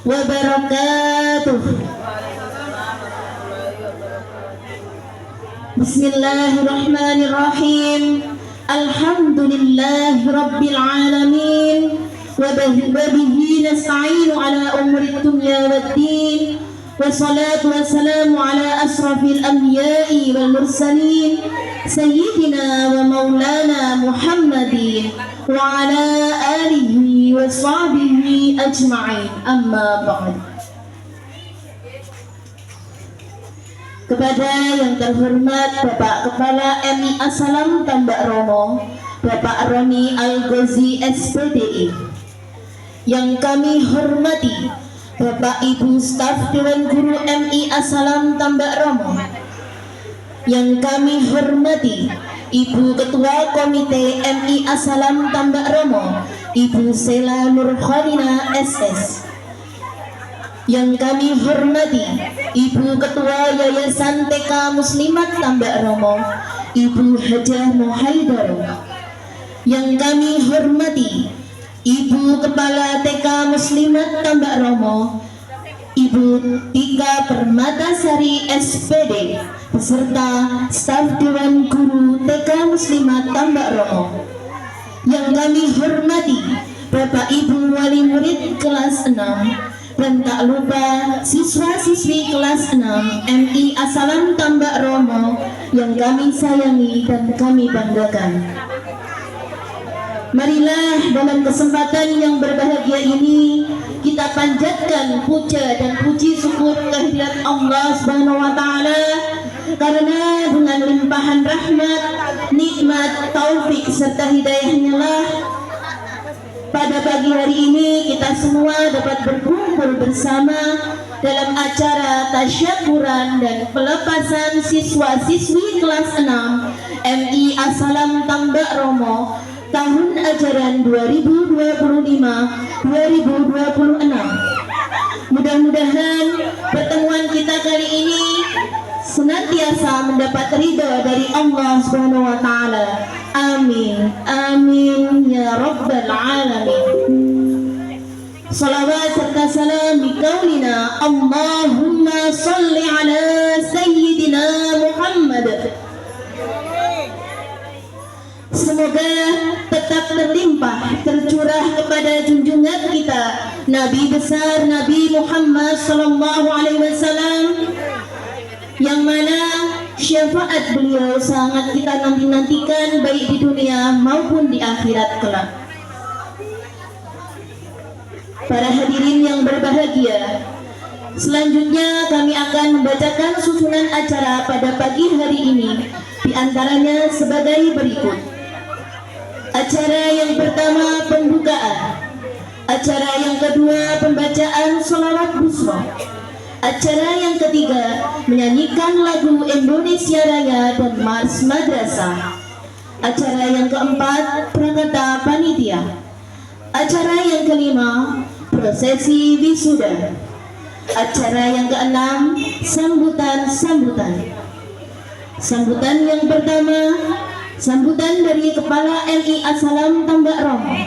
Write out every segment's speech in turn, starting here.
wabarakatuh. Bismillahirrahmanirrahim. Alhamdulillahi rabbil alamin. Wabihi nasta'inu ala umuri dunya waddin. Wassalatu wassalamu ala asrafil anbiya'i wal mursalin Sayyidina wa maulana Muhammadin wa ala alihi wa sahbihi ajma'in. Amma ba'd. Kepada yang terhormat Bapak Kepala MI Asalam Tambak Romo, Bapak Roni Al-Ghazi SPDI, yang kami hormati Bapak Ibu staf Dewan Guru MI Asalam Tambak Romo, yang kami hormati Ibu Ketua Komite MI Asalam Tambak Romo, Ibu Sela Nurkhalina SS, yang kami hormati Ibu Ketua Yayasan TK Muslimat Tambak Romo, Ibu Hajah Muhaidar, yang kami hormati Ibu Kepala TK Muslimat Tambak Romo, Ibu Tika Permatasari SPD, beserta staf Dewan Guru TK Muslimat Tambak Romo, yang kami hormati Bapak Ibu Wali Murid kelas 6, dan tak lupa siswa-siswi kelas 6 MI Asalam Tambak Romo yang kami sayangi dan kami banggakan. Marilah dalam kesempatan yang berbahagia ini kita panjatkan puja dan puji syukur kehadirat Allah Subhanahu wa taala, karena dengan limpahan rahmat, nikmat, taufik serta hidayahnya lah pada pagi hari ini kita semua dapat berkumpul bersama dalam acara tasyakuran dan pelepasan siswa-siswi kelas 6 MI Asalam Tambak Romo tahun ajaran 2025-2026. Mudah-mudahan pertemuan kita kali ini senantiasa mendapat ridha dari Allah Subhanahu wa taala. Amin. Amin ya rabbal alamin. Salawat serta salam biqaulina Allahumma salli ala sayyidina Muhammad. Semoga tetap terlimpah tercurah kepada junjungan kita Nabi besar Nabi Muhammad sallallahu alaihi wasallam, yang mana syafaat beliau sangat kita nanti-nantikan baik di dunia maupun di akhirat kelak. Para hadirin yang berbahagia, selanjutnya kami akan membacakan susunan acara pada pagi hari ini, di antaranya sebagai berikut. Acara yang pertama pembukaan, acara yang kedua pembacaan sholawat busra, acara yang ketiga menyanyikan lagu Indonesia Raya dan Mars Madrasah, acara yang keempat prakata panitia, acara yang kelima prosesi wisuda, acara yang keenam sambutan. Sambutan yang pertama, sambutan dari Kepala MI Asalam Tambak Romo.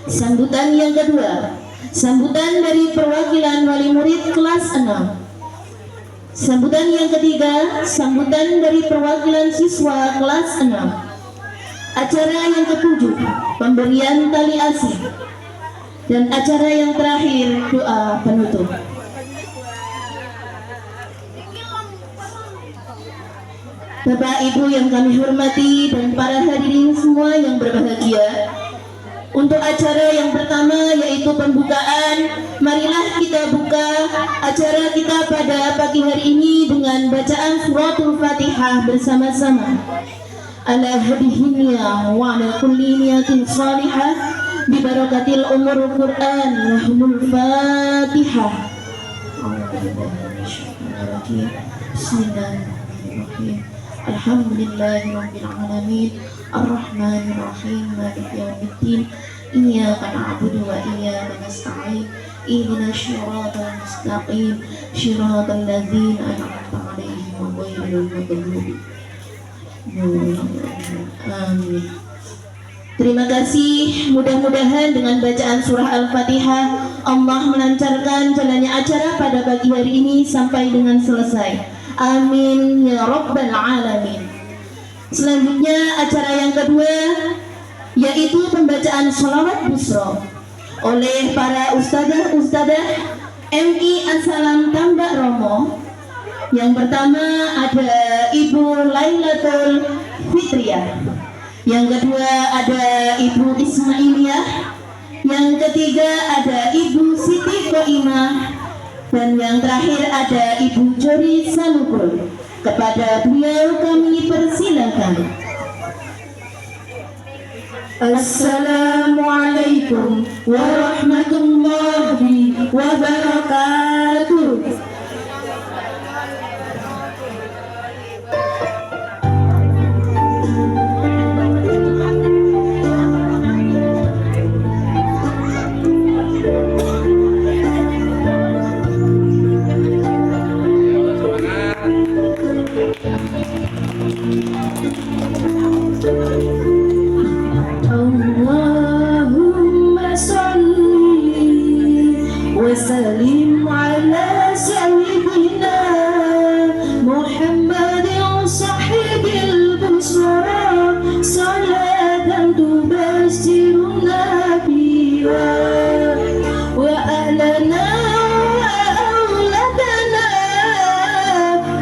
Sambutan yang kedua, sambutan dari perwakilan wali murid kelas 6. Sambutan yang ketiga, sambutan dari perwakilan siswa kelas 6. Acara yang ketujuh, pemberian tali asih. Dan acara yang terakhir, doa penutup. Bapak Ibu yang kami hormati dan para hadirin semua yang berbahagia, untuk acara yang pertama yaitu pembukaan, marilah kita buka acara kita pada pagi hari ini dengan bacaan suratul Fatihah bersama-sama. Ala hadihimya wa ala kulli niyatin salihah bi barakatil umur Quran lahumul Fatihah. Bismillahirrahmanirrahim. Alhamdulillahirabbil alamin arrahmanir rahim maliki yaumiddin iyyaka na'budu wa iyyaka nasta'in ihdinas siratal mustaqim siratal ladzina an'amta 'alaihim ghairil maghdubi alaihim. Amin. Terima kasih, mudah-mudahan dengan bacaan surah Al-Fatihah Allah melancarkan jalannya acara pada pagi hari ini sampai dengan selesai. Amin ya rabbal alamin. Selanjutnya acara yang kedua yaitu pembacaan sholawat busro oleh para ustadzah MI Asalam Tambak Romo. Yang pertama ada Ibu Lailatul Fitriah, yang kedua ada Ibu Ismailiyah, yang ketiga ada Ibu Siti Koimah, dan yang terakhir ada Ibu Jori Sanukul. Kepada beliau kami persilakan. Assalamualaikum warahmatullahi wabarakatuh. Allahumma salli wa sallim ala sayyidina Muhammadin sahibil busra salatan tubassiruna biha wa ahlana wa auladana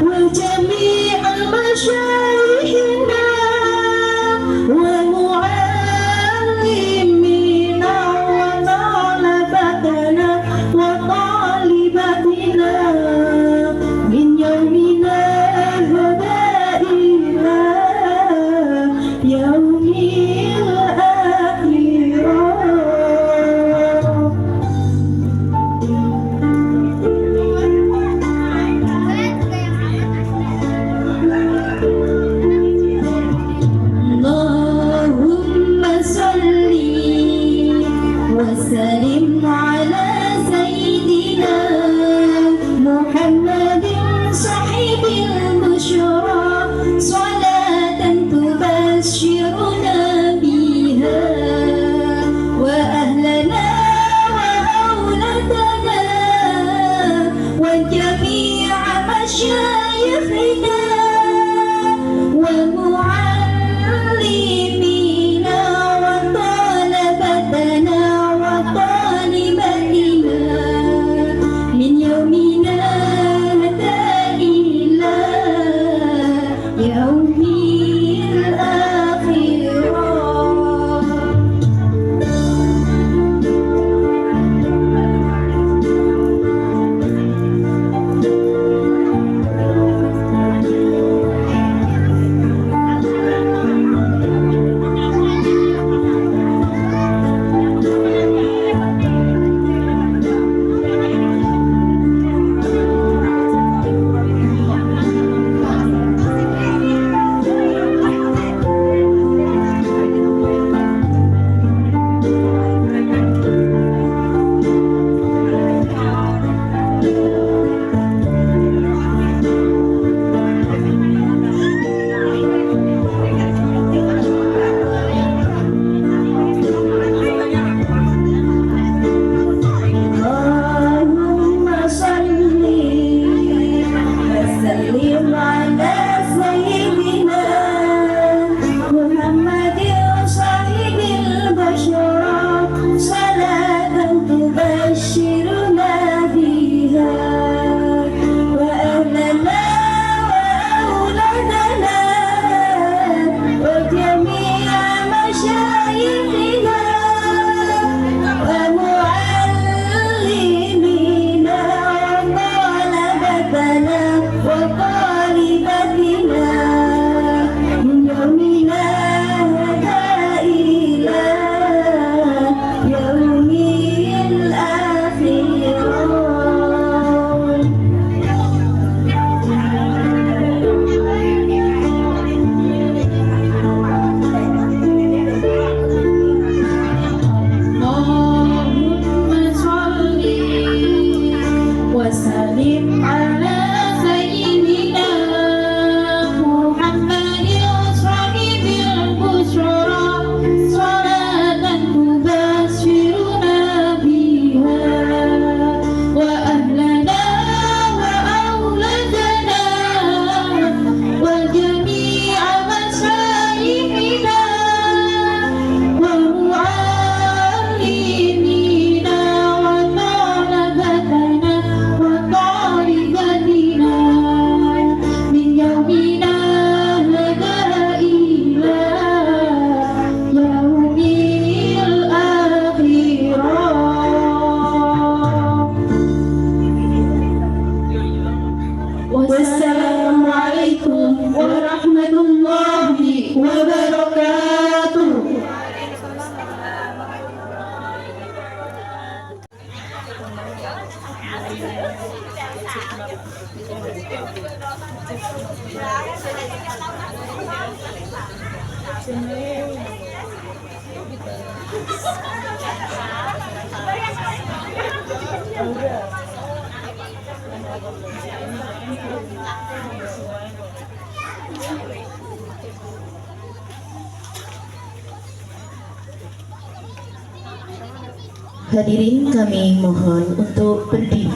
wa jami'al masyayikhina wa mu'allimina wa talabatana wa talibatina min yaumina hadha ila yaumil akhirah. Allahumma salli wa sallim ala sayyidina Muhammadin sahibil busyra salatan tubasyiruna biha wa ahlana wa auladana wa jami'a masyayikhina wa mu'allimina wa talabatana wa talibatina min yaumina hadha ila yaumil akhirah. Hadirin kami mohon untuk berdiri.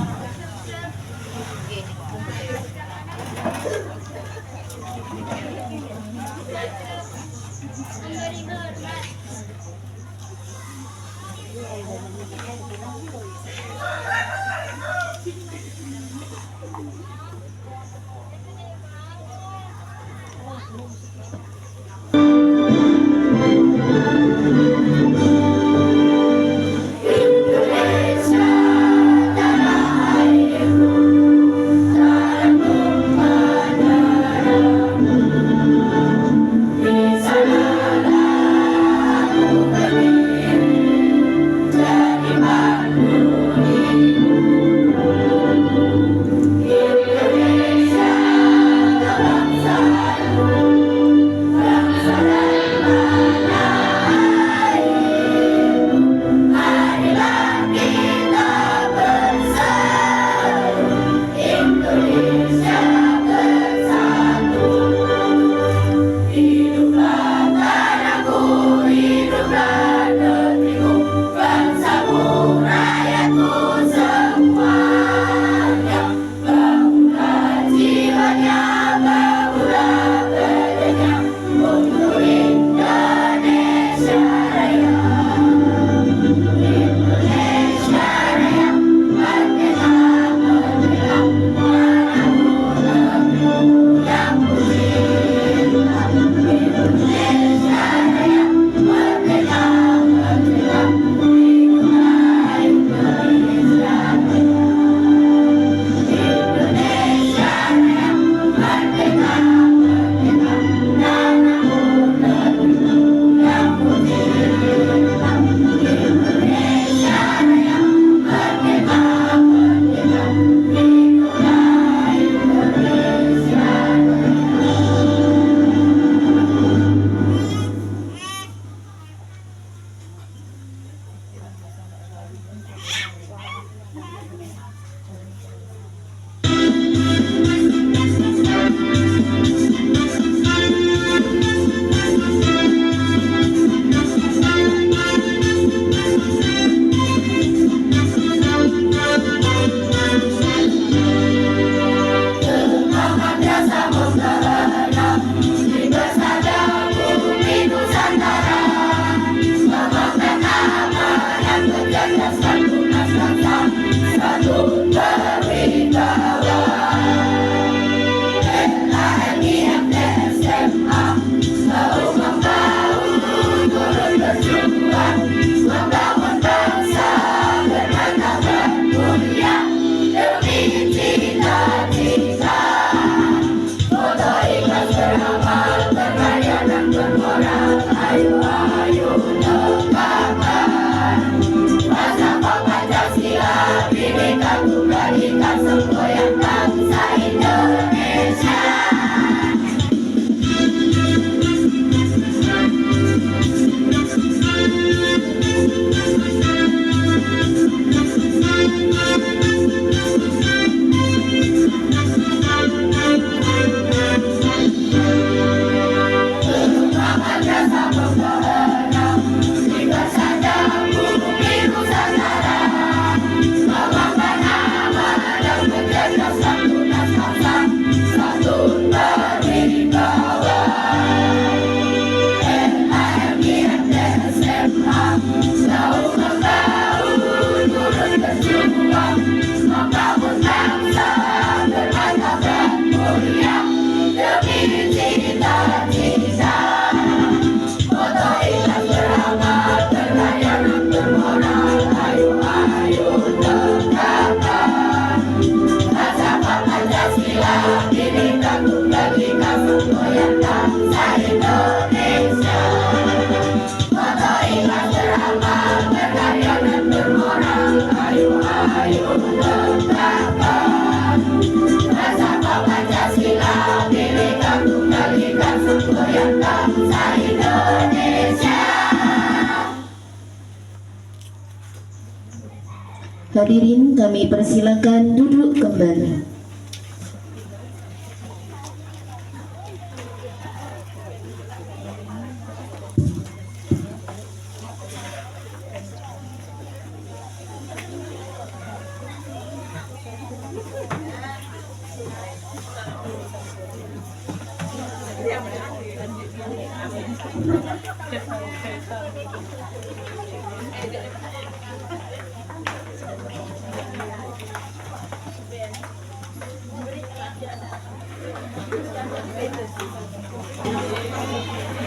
Hadirin kami persilakan duduk kembali.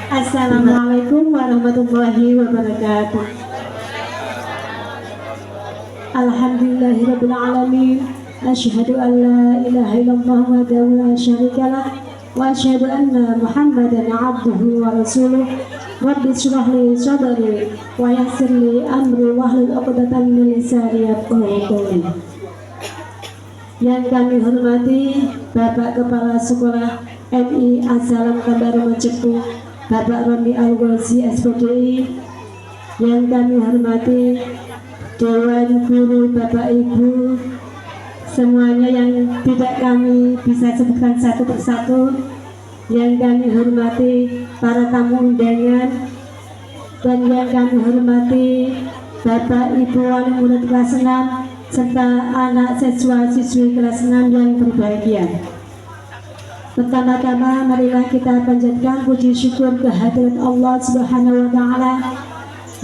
Assalamualaikum warahmatullahi wabarakatuh. Alhamdulillahirabbil alamin. Asyhadu an la ilaha illallah wahdahu la syarikalah wa asyhadu anna Muhammadan abduhu wa rasuluh. Rabbi shrah li sadri wa yassir li amri wahlul 'uqdatam min lisani yafqahu qawli. Yang kami hormati Bapak Kepala Sekolah MI Asalam Tambaroma Cepu, Bapak Roni Al-Ghazi SPDI. Yang kami hormati Dewan Guru, Bapak Ibu semuanya yang tidak kami bisa sebutkan satu persatu. Yang kami hormati para tamu undangan, dan yang kami hormati Bapak Ibu wali murid kelas 6 serta anak siswa siswi kelas 6 yang berbahagia. Pertama-tama marilah kita panjatkan puji syukur kehadirat Allah Subhanahu wa taala,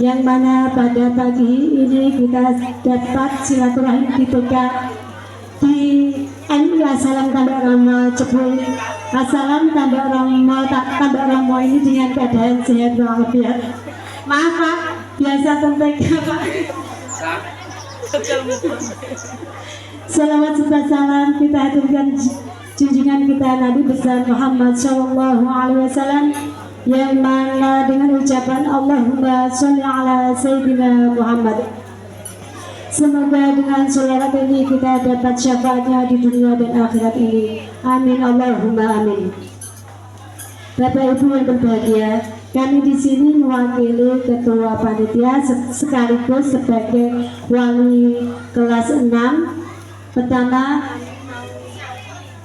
yang mana pada pagi ini kita dapat silaturahim kita di MI Asalam Tambaroma Cepu. Asalam Tambaroma ini dengan keadaan sehat walafiat. Maaf Pak, biasa kontak Pak. Salawat serta salam kita haturkan junjungan kita Nabi besar Muhammad Shallallahu Alaihi Wasallam, yang mana dengan ucapan Allahumma sholli ala Sayyidina Muhammad, semoga dengan sholawat ini kita dapat syafaatnya di dunia dan akhirat ini. Amin Allahumma amin. Bapak Ibu yang berbahagia, kami di sini mewakili Ketua Panitia sekaligus sebagai wali kelas 6. Pertama,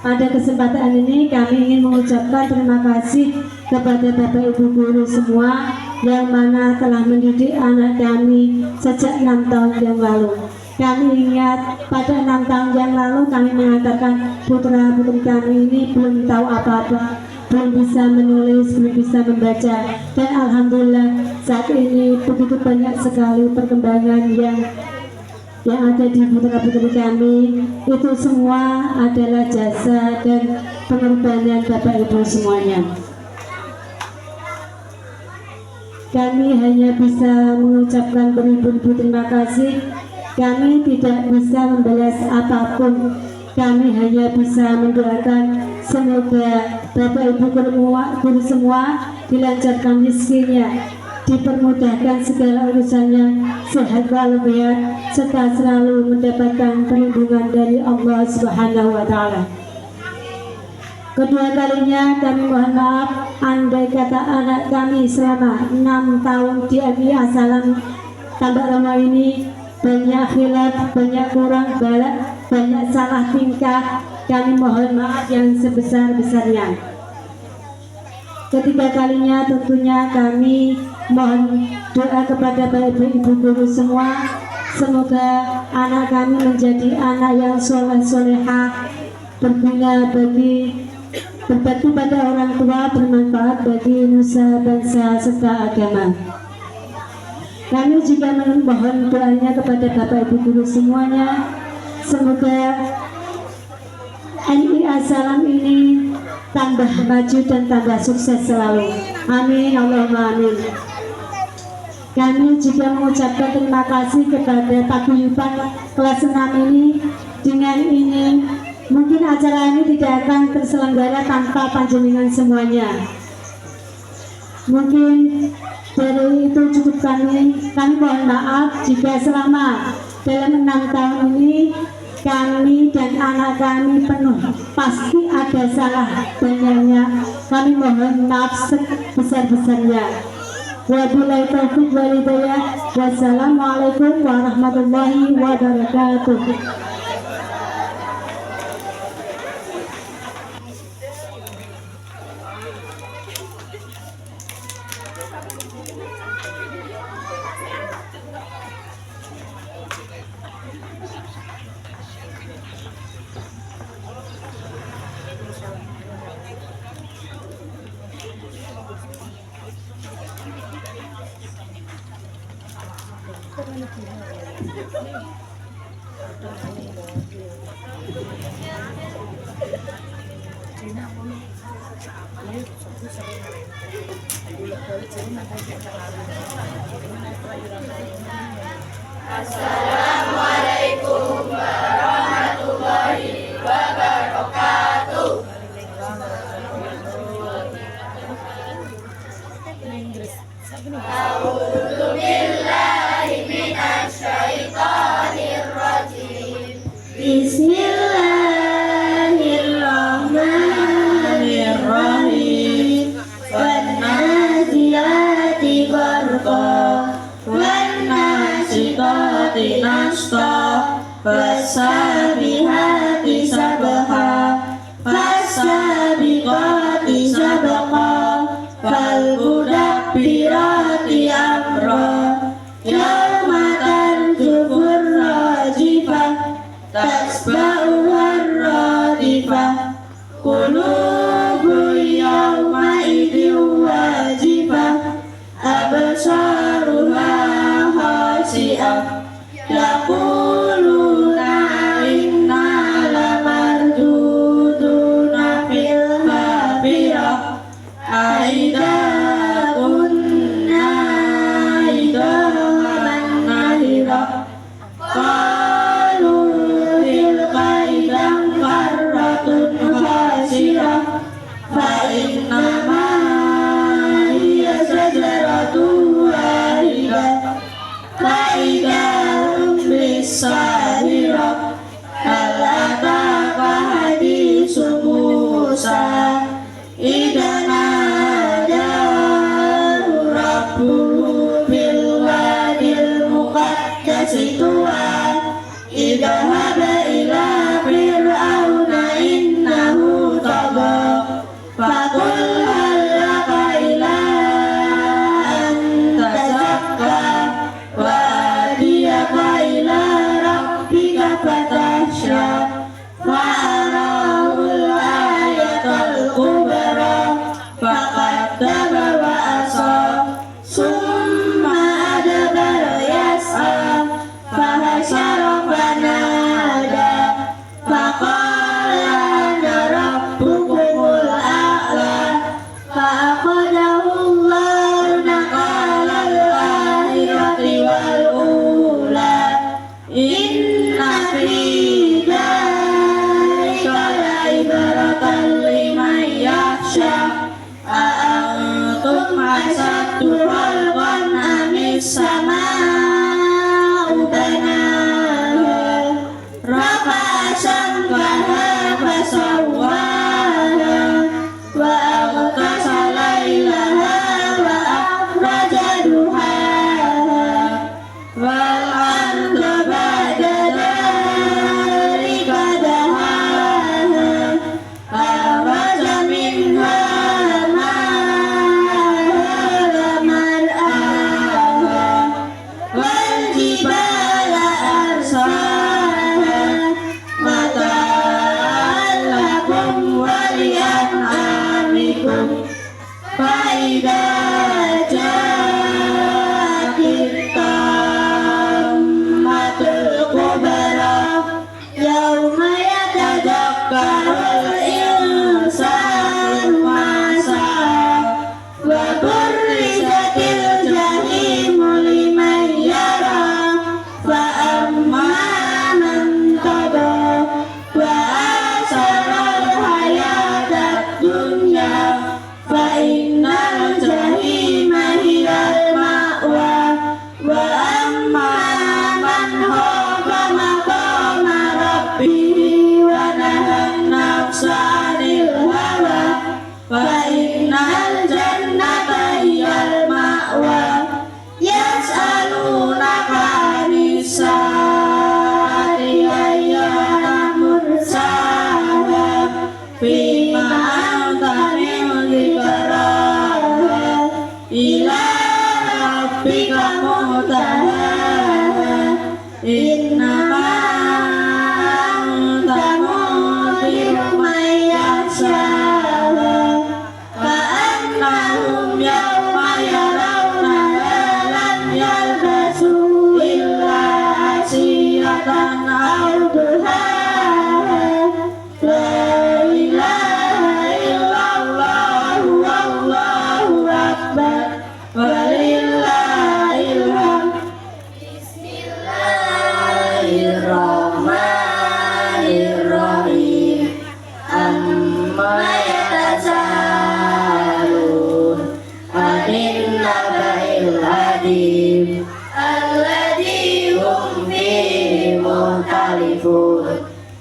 pada kesempatan ini kami ingin mengucapkan terima kasih kepada Bapak Ibu guru semua yang mana telah mendidik anak kami sejak 6 tahun yang lalu. Kami ingat pada 6 tahun yang lalu kami mengatakan putra putri kami ini belum tahu apa-apa, belum bisa menulis, belum bisa membaca, dan alhamdulillah saat ini begitu banyak sekali perkembangan yang ada di putra putri kami. Itu semua adalah jasa dan pengorbanan Bapak Ibu semuanya. Kami hanya bisa mengucapkan beribu-ribu terima kasih. Kami tidak bisa membalas apapun. Kami hanya bisa mendoakan semoga Bapak Ibu guru semua dilancarkan rezekinya, dipermudahkan segala urusannya, sehat walafiat, serta selalu mendapatkan perlindungan dari Allah Subhanahu wa taala. Kedua kalinya kami mohon maaf andai kata anak kami selama 6 tahun di MI Asalam Tambaroma ini banyak khilaf, banyak kurang balak, banyak salah tingkah. Kami mohon maaf yang sebesar-besarnya. Ketiga kalinya tentunya kami mohon doa kepada Bapak Ibu guru semua, semoga anak kami menjadi anak yang soleh-solehah, berguna bagi, berbakti pada orang tua, bermanfaat bagi nusa bangsa serta agama. Kami juga memohon doanya kepada Bapak Ibu guru semuanya, semoga MI Asalam ini tambah maju dan tambah sukses selalu. Amin Allahumma amin. Kami juga mengucapkan terima kasih kepada paguyuban kelas 6 ini. Dengan ini mungkin acara ini tidak akan terselenggara tanpa panjenengan semuanya. Mungkin dari itu cukup kami mohon maaf jika selama dalam 6 tahun ini kami dan anak kami penuh, pasti ada salah banyaknya. Kami mohon maaf sebesar-besarnya. Wabillahi taufiq wal hidayah. Wassalamualaikum warahmatullahi wabarakatuh. Bismillahirrahmanirrahim. Wan-nazi'ati gharqa, wan-nasitati nashta, fas-sabihati sabha, fas-sabiqati sabqa, fal-mudabbirati amra. Yauma tarjufur rajifah, tasba'uha radifah, qulubu yawma idin wajifah, absaruha khashi'ah, yaquluna inna lamarduduna fil hafirah, aidha kunna idhaman nahirah. Qalu tilka idzan karratun khasirah, fa innama hiya shajaratun wahidah, fa idza hum bis-sahirah. Hal ataka haditsu Musa idza nadahu rabbuhu bil wadil muqaddasi tuwa, idhhab ila fir'auna innahu tagha, faqul hal laka ila an tazakka, wa ahdiyaka ila rabbika fatahsha, fa arahul ayatal kubra, faqaddama wa asa, summa adbara yas'a, fahasyara fanada, faqala ana rabbukumul a'la, fa'akhadahu Allahu naqalal akhirati wal ula, inna fi dzalika la'ibratan liman yakhsha. A'antum asaddu khalqan amis sama'u banaha, rafa'a samkaha fasawwaha, wa aghtasha laylaha, wa akhraja duhaha, wal arda ba'da dhalika dahaha, akhraja minha ma'aha mar'aha, wal jibala arsaha, mata'an lakum wa li'an'amikum. Fa idza ja'atit tammatul kubra, yauma yatadakkarul insanu ma sa'a, wa burrizatil jahimu liman yara, fa amma man tagha, wa asaral hayatad dunya, fa innal jahima hiyal ma'wa, wa amma man khafa maqama rabbih wa nahan nafsa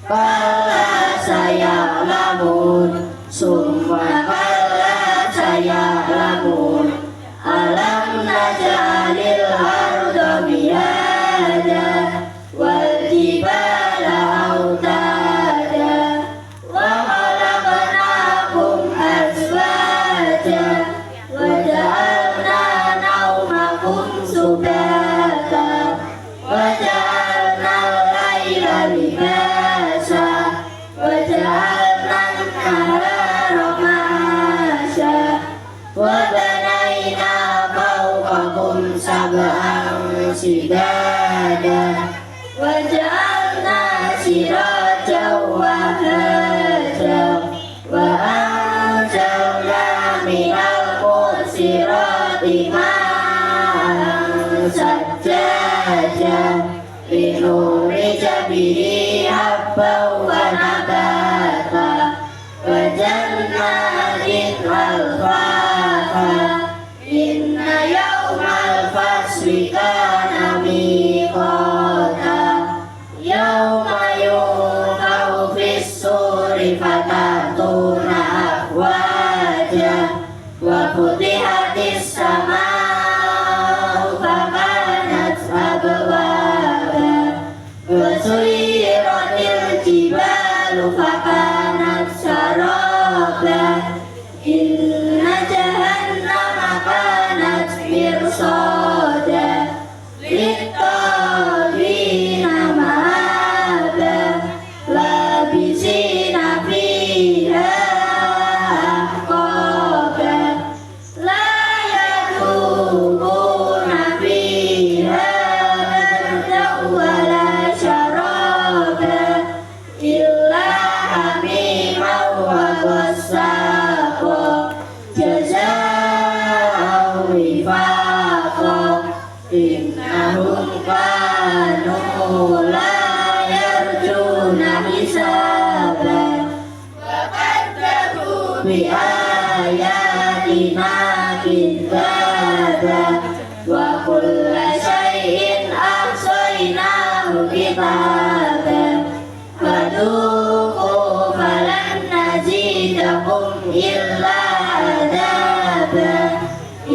kalla saya'lamun, summa kalla saya'lamun. Alam naj'alil arda mihada wal jibala autada wa khalaqnakum azwaja wa ja'alna nawmakum subata wa ja'alna al-laila libasa wa ja'alna an-nahara ma'asha wa banayna fawqakum sab'an shidada wa ja'alna sirajan wahaja wa anzalna minal mu'sirati ma'an sajjaja linurija bihi habban wa nabata wa jannatin alfafa inna yawmal fasli kana miqata yawma yunfahu fis-suri fatatuna afwaja wa futihatis sama'u fakanat abwaba wa suyiratil jibalu fakanat saraba inna jahannama kanat mirsada littagina ma'aba labisina fiha ahqaba la yadhubuna fiha bardan wala syaraba illa hamiman wa ghassaqa jazaa'an wifaqa innahum kanu la yarjuna hisaba wa kadzabu bi ayatina kidzaba wa kulla shay'in ahsaynahu kitaba fadhuqu falan nazidakum illa adaba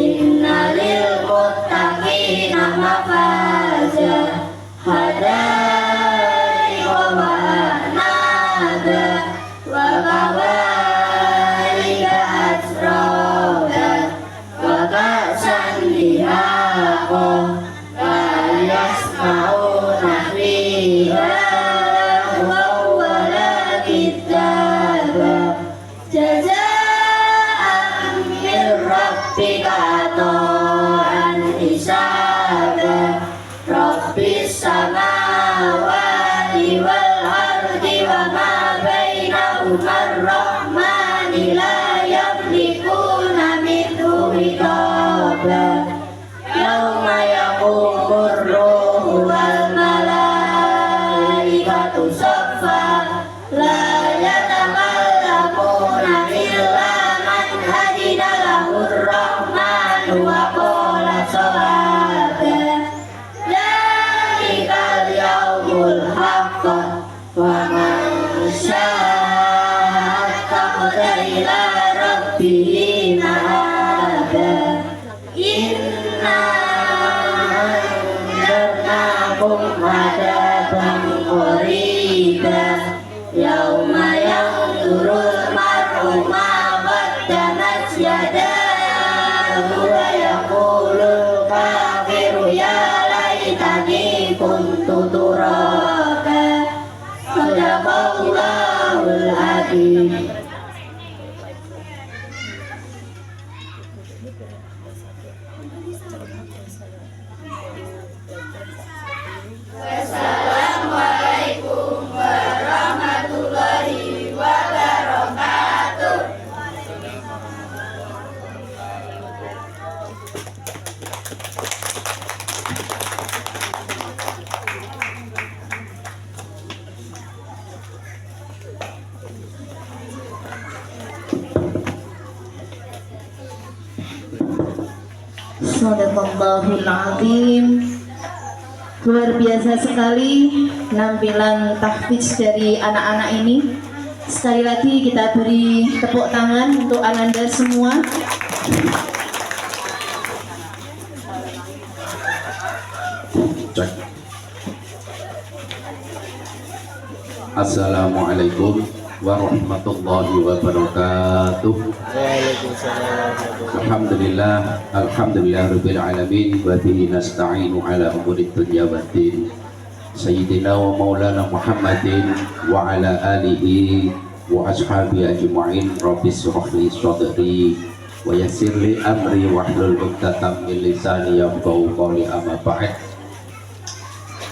inna lil muttaqina mafaza hadaiqa wa anaba wa kawaika atraba wa ka'san dihaqa la yasma'una fiha wa wala kidzaba jazaa'an min rabbika ata'an hisaba rabbis samawati wal ardi wa ma bainahuma ar-rahmani la yamlikuna minhu hitaba yawma yaqumur ruhu wal malaikatu saffa la yatakallamuna illa man adina lahur rahmanu wa qala shawaba dhalikal yawmul haqq wa man syaa'a ittakhadha ila rabbihi ma'aba inna anzarnakum adaban qariba yawma yanzurul mar'u ma qaddamat yadahu wa yaqulul kafiru ya laitani kuntu turaba sadaqallahul azim. Wassalamualaikum warahmatullahi wabarakatuh. Sadaqallahul azim. Luar biasa sekali penampilan tahfiz dari anak-anak ini. Sekali lagi kita beri tepuk tangan untuk Ananda semua. Cek. Assalamualaikum warahmatullahi wabarakatuh. Alhamdulillah rabbil alamin wa bihi nasta'inu ala umuri dunya waddin. Sayyidina wa maulana Muhammadin wa ala alihi wa ashabihi ajma'in. Rabbi shrah li sadri wa yassir li amri wahlul 'uqdatam min lisani yafqahu qawli, amma ba'd.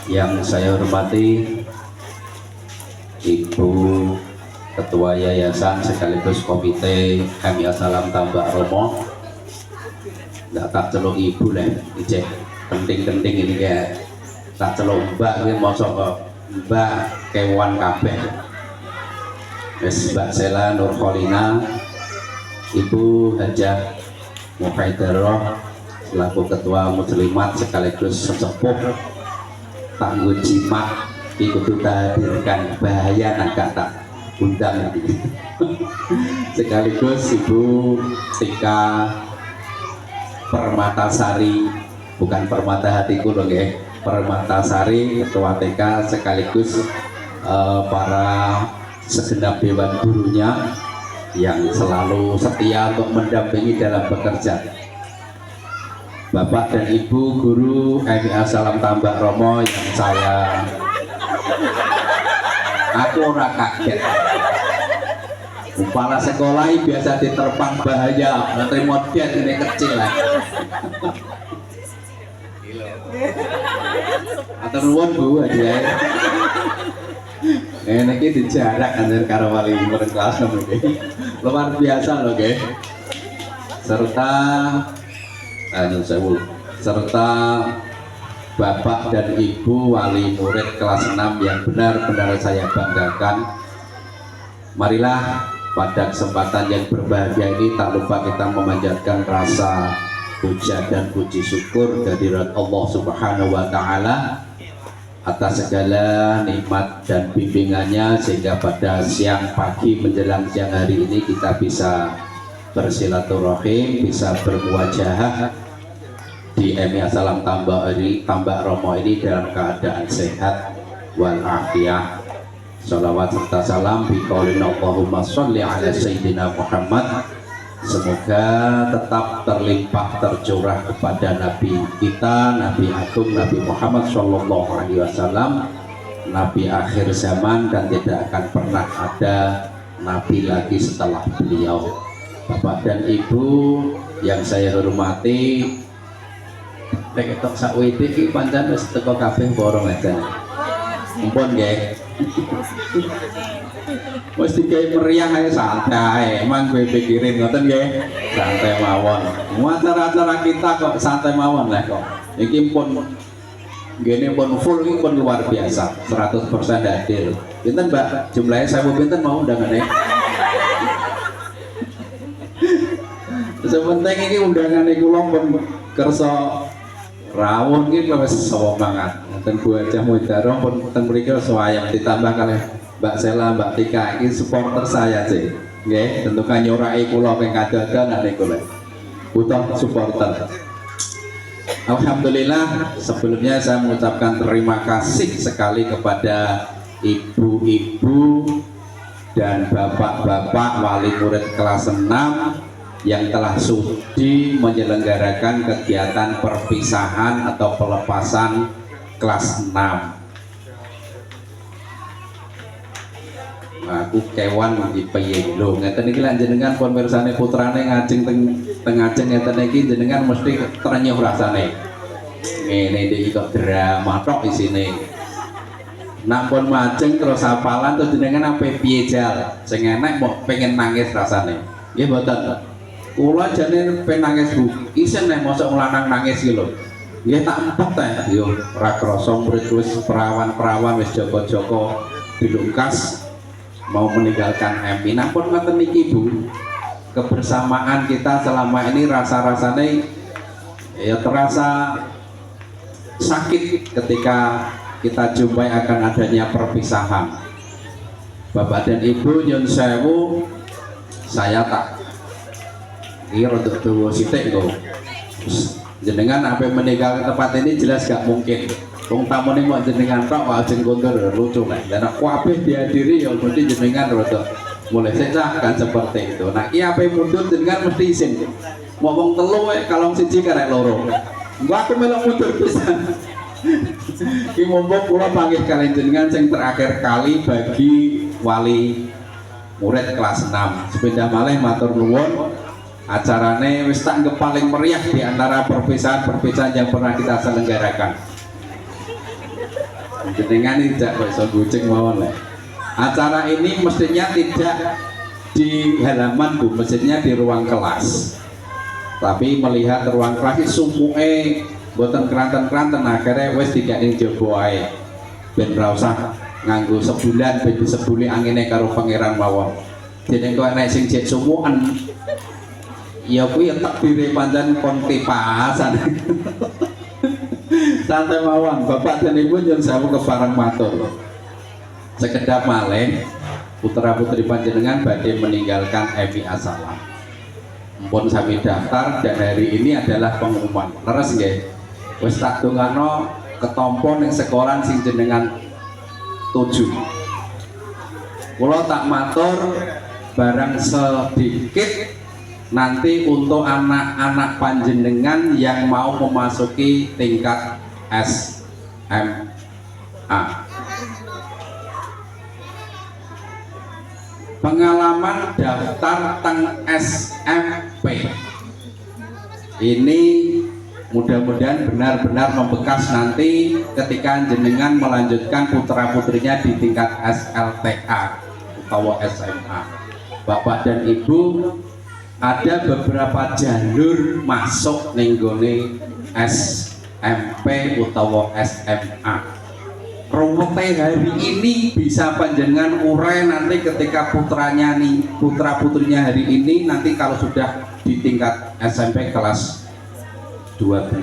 Yang saya hormati Ibu Ketua Yayasan sekaligus Komite MIA Salam Tambak Romo. Nggak tak celuk ibu lah, ijek penting-penting ini kayak tak celuk mbak ini mosok kok mbak kewan kabeh. Mbak Sela Nur Kholina, Ibu Hajah Muhaidaroh selaku Ketua Muslimat sekaligus sesepuh tangguh jimat ikut hadirkan bahaya agak tak undang sekaligus Ibu Tika Permatasari, bukan Permata Hatiku loh ya, Permatasari Ketua TK sekaligus para segenap dewan gurunya yang selalu setia untuk mendampingi dalam bekerja. Bapak dan Ibu Guru MIA Salam Tambak Romo yang aku ora kaget. Kepala sekolah ini biasa diterpang bahaya, nanti model ini kecil lah. Atur nuwun Bu aja. Ini dijarak antar karo wali murid kelas nomor ini. Luar biasa loh guys. Serta Bapak dan Ibu wali murid kelas 6 yang benar-benar saya banggakan. Marilah pada kesempatan yang berbahagia ini tak lupa kita memanjatkan rasa puja dan puji syukur kehadirat Allah Subhanahu wa Ta'ala atas segala nikmat dan bimbingannya, sehingga pada siang pagi menjelang siang hari ini kita bisa bersilaturahim, bisa bermuajahah di MIA Salam Tambak Romo ini dalam keadaan sehat walafiat. Salawat serta salam biqaulina Allahumma sholli ala Sayyidina Muhammad. Semoga tetap terlimpah tercurah kepada Nabi kita, Nabi Agung Nabi Muhammad Sallallahu Alaihi Wasallam, Nabi akhir zaman, dan tidak akan pernah ada Nabi lagi setelah beliau. Bapak dan Ibu yang saya hormati, nek tok sakwite iki pancen wis teko kabeh borong aja. Mumpun nggih. Wis digawe meriah ae santai, emang gue pikirin ngoten nggih. Santai mawon. Acara-acara kita kok santai mawon lah kok. Iki pun gini pun full, ini pun luar biasa, 100% hadir. Pinten Mbak? Jumlahnya saya mau pinten mau undangannya. Sepenting ini undangannya kula pun kersa rawon iki wis semangat. Ten Bu Hajah Muhaidaroh pun ten mriki swayam ditambah kalih Mbak Sela, Mbak Tika, ini supporter saya sih. Nggih, tentukan nyorai kula ping kadang-kadang niku lho. Butuh supporter. Alhamdulillah, sebelumnya saya mengucapkan terima kasih sekali kepada ibu-ibu dan bapak-bapak wali murid kelas 6 yang telah sudi menyelenggarakan kegiatan perpisahan atau pelepasan kelas 6. Aku kewan di piye lho, ngeten iki lan jenengan pun mirsane putrane ngajeng teng ngajeng ngeten iki jenengan mesti trenyuh rasane. Ngene iki kok drama tok isine. Nak pun majeng terus hafalan terus jenengan ape piye jal, sing enek mau pengen nangis rasane. Nggih mboten. Kula jane pengen nangis Bu. Isen nek mosok lanang nangis iki lho. Nggih tak empet teh yo ora krasa murid wis perawan-perawan wis joko-joko bilungkas mau meninggalkan MI. Nampun ngoten niki Bu, kebersamaan kita selama ini rasa-rasanya ya terasa sakit ketika kita jumpai akan adanya perpisahan. Bapak dan Ibu nyun sewu, saya tak kira untuk tuh sitik kok. Jenengan apa meninggal tempat ini jelas gak mungkin. Wong tamu ini mau jenengan tok wajeng kondur lucu lah. Dan aku apa dihadiri ya berarti jenengan rodo mulai secah kan seperti itu. Nah iya apa mundur jenengan mesti izin. Ngomong telu kalau siji karek loro. Gua aku melok mundur pisan. Ki mumpung kula panggih kalian jenengan yang terakhir kali bagi wali murid kelas 6. Sepindah malih matur nuwun. Acarane wis tak anggap paling meriah di antara perpisahan-perpisahan yang pernah kita selenggarakan. Jenengan tidak bisa gucing mawon lah. Acara ini mestinya tidak di halaman Bu, mestinya di ruang kelas. Tapi melihat ruang kelas itu sumuke boten keranten-keranten akhirnya wis dikene jaba ae. Ben ra usah nganggo sebulan ben disebuli angine karo pangeran mawon. Dene kok nek sing jek sumuken ya kuwi takdire pancen kon tipasan. Santai mawon, Bapak dan Ibu nyuwun sewu kepareng matur. Sekedap malih putra putri panjenengan badhe meninggalkan MIA Salam. Mumpun sami daftar dan hari ini adalah pengumuman. Leres nggih. Wis tak dongano ketampa ning sekolah sing jenengan tuju. Kula tak matur barang sedikit nanti untuk anak-anak panjenengan yang mau memasuki tingkat SMA. Pengalaman daftar teng SMP ini mudah-mudahan benar-benar membekas nanti ketika jenengan melanjutkan putra-putrinya di tingkat SLTA atau SMA. Bapak dan Ibu, ada beberapa jalur masuk nenggone SMP utawa SMA. Ruwete hari ini bisa panjenengan urai nanti ketika putranya nih, putra putrinya hari ini nanti kalau sudah di tingkat SMP kelas 12.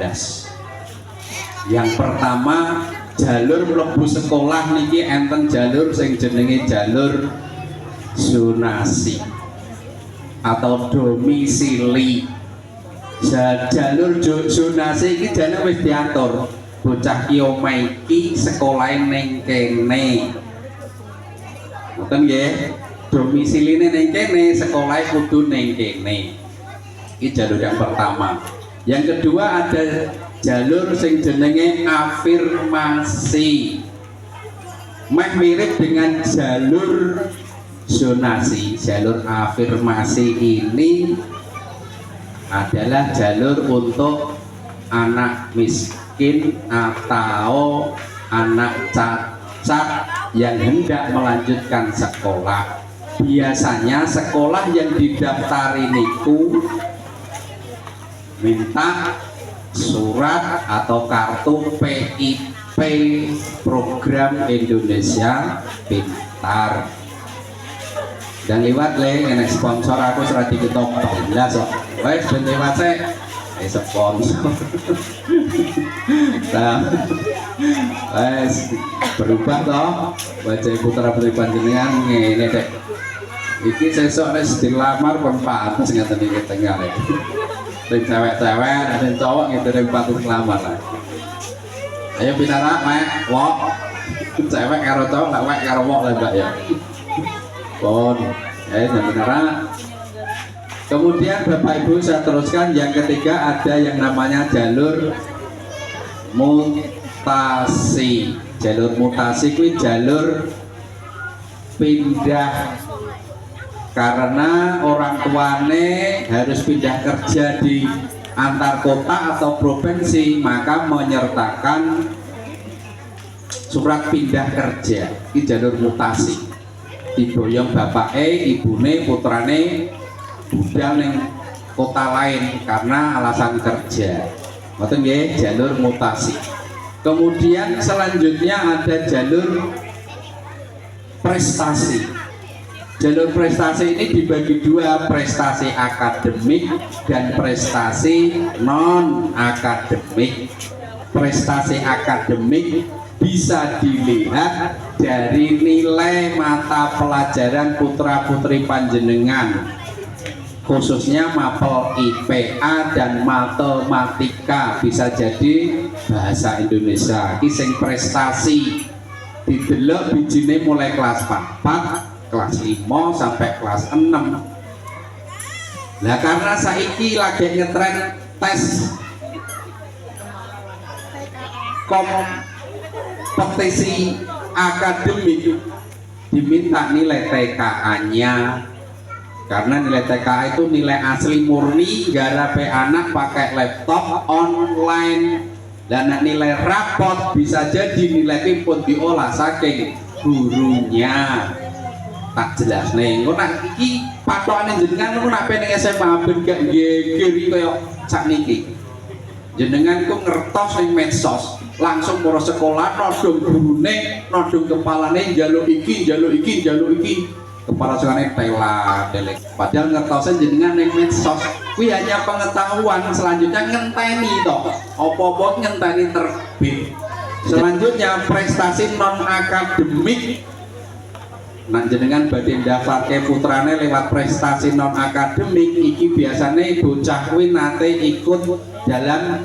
Yang pertama, jalur mlebu sekolah niki enten jalur sing jenenge jalur zonasi atau domisili. Jalur zonasi iki jane wis diatur. Bocah ki omahe iki sekolahe ning kene. Ngoten nggih. Domisiline ning kene, sekolahe kudu ning kene. Iki jalur yang pertama. Yang kedua ada jalur sing jenenge afirmasi. Meh mirip dengan jalur zonasi. Jalur afirmasi ini adalah jalur untuk anak miskin atau anak cacat yang hendak melanjutkan sekolah. Biasanya sekolah yang didaftarin itu minta surat atau kartu PIP Program Indonesia Pintar. Dan lewat enek sponsor aku serah diketok belas kok. Wes ben lewat sik sponsor. Nah, wes berubah toh. Baca putra putri panjenengan ngene dek. Iki sesuk wis dilamar pun pantes ngaten iki tengah rek. Sing cewek-cewek, sing cowok ngene patut lamar. Ayo pinara mek wok. Cewek karo cowok lak wek karo wok lah Mbak ya. Pon, benar. Kemudian Bapak Ibu saya teruskan yang ketiga ada yang namanya jalur mutasi. Jalur mutasi itu jalur pindah karena orang tuane harus pindah kerja di antar kota atau provinsi, maka menyertakan surat pindah kerja. Ini jalur mutasi. Diboyong bapake, ibune, putrane budal ning kota lain karena alasan kerja. Ngoten nggih, jalur mutasi. Kemudian selanjutnya ada jalur prestasi. Jalur prestasi ini dibagi dua, prestasi akademik dan prestasi non akademik. prestasi akademik bisa dilihat dari nilai mata pelajaran putra-putri panjenengan, khususnya mapel IPA dan matematika, bisa jadi bahasa Indonesia. Iki sing prestasi didelok bijine mulai kelas 4, kelas 5 sampai kelas 6. Lah karena saiki lagi ngetren tes kompetisi akademik, diminta nilai TKA-nya, karena nilai TKA itu nilai asli murni garape anak pakai laptop online, dan nilai rapot bisa jadi nilai pun diolah saking gurunya. Tak jelas nih, kok nak iki patokane jenengan kok nak pengen SMA ben gak geger kaya sakniki. Jenengan kok ngertos ning medsos, langsung para sekolah nodong gurune, nodong kepalane njaluk iki, njaluk iki, njaluk iki. Kepala sekolahnya telek. Padahal ngertosen jenengan ning medsos kuwi hanya pengetahuan, selanjutnya ngenteni toh. Apa-apa ngenteni terbit. Selanjutnya prestasi non akademik. Nah jenengan badhe ndaftarke putrane lewat prestasi non akademik iki biasanya bocah kuwi nate ikut dalam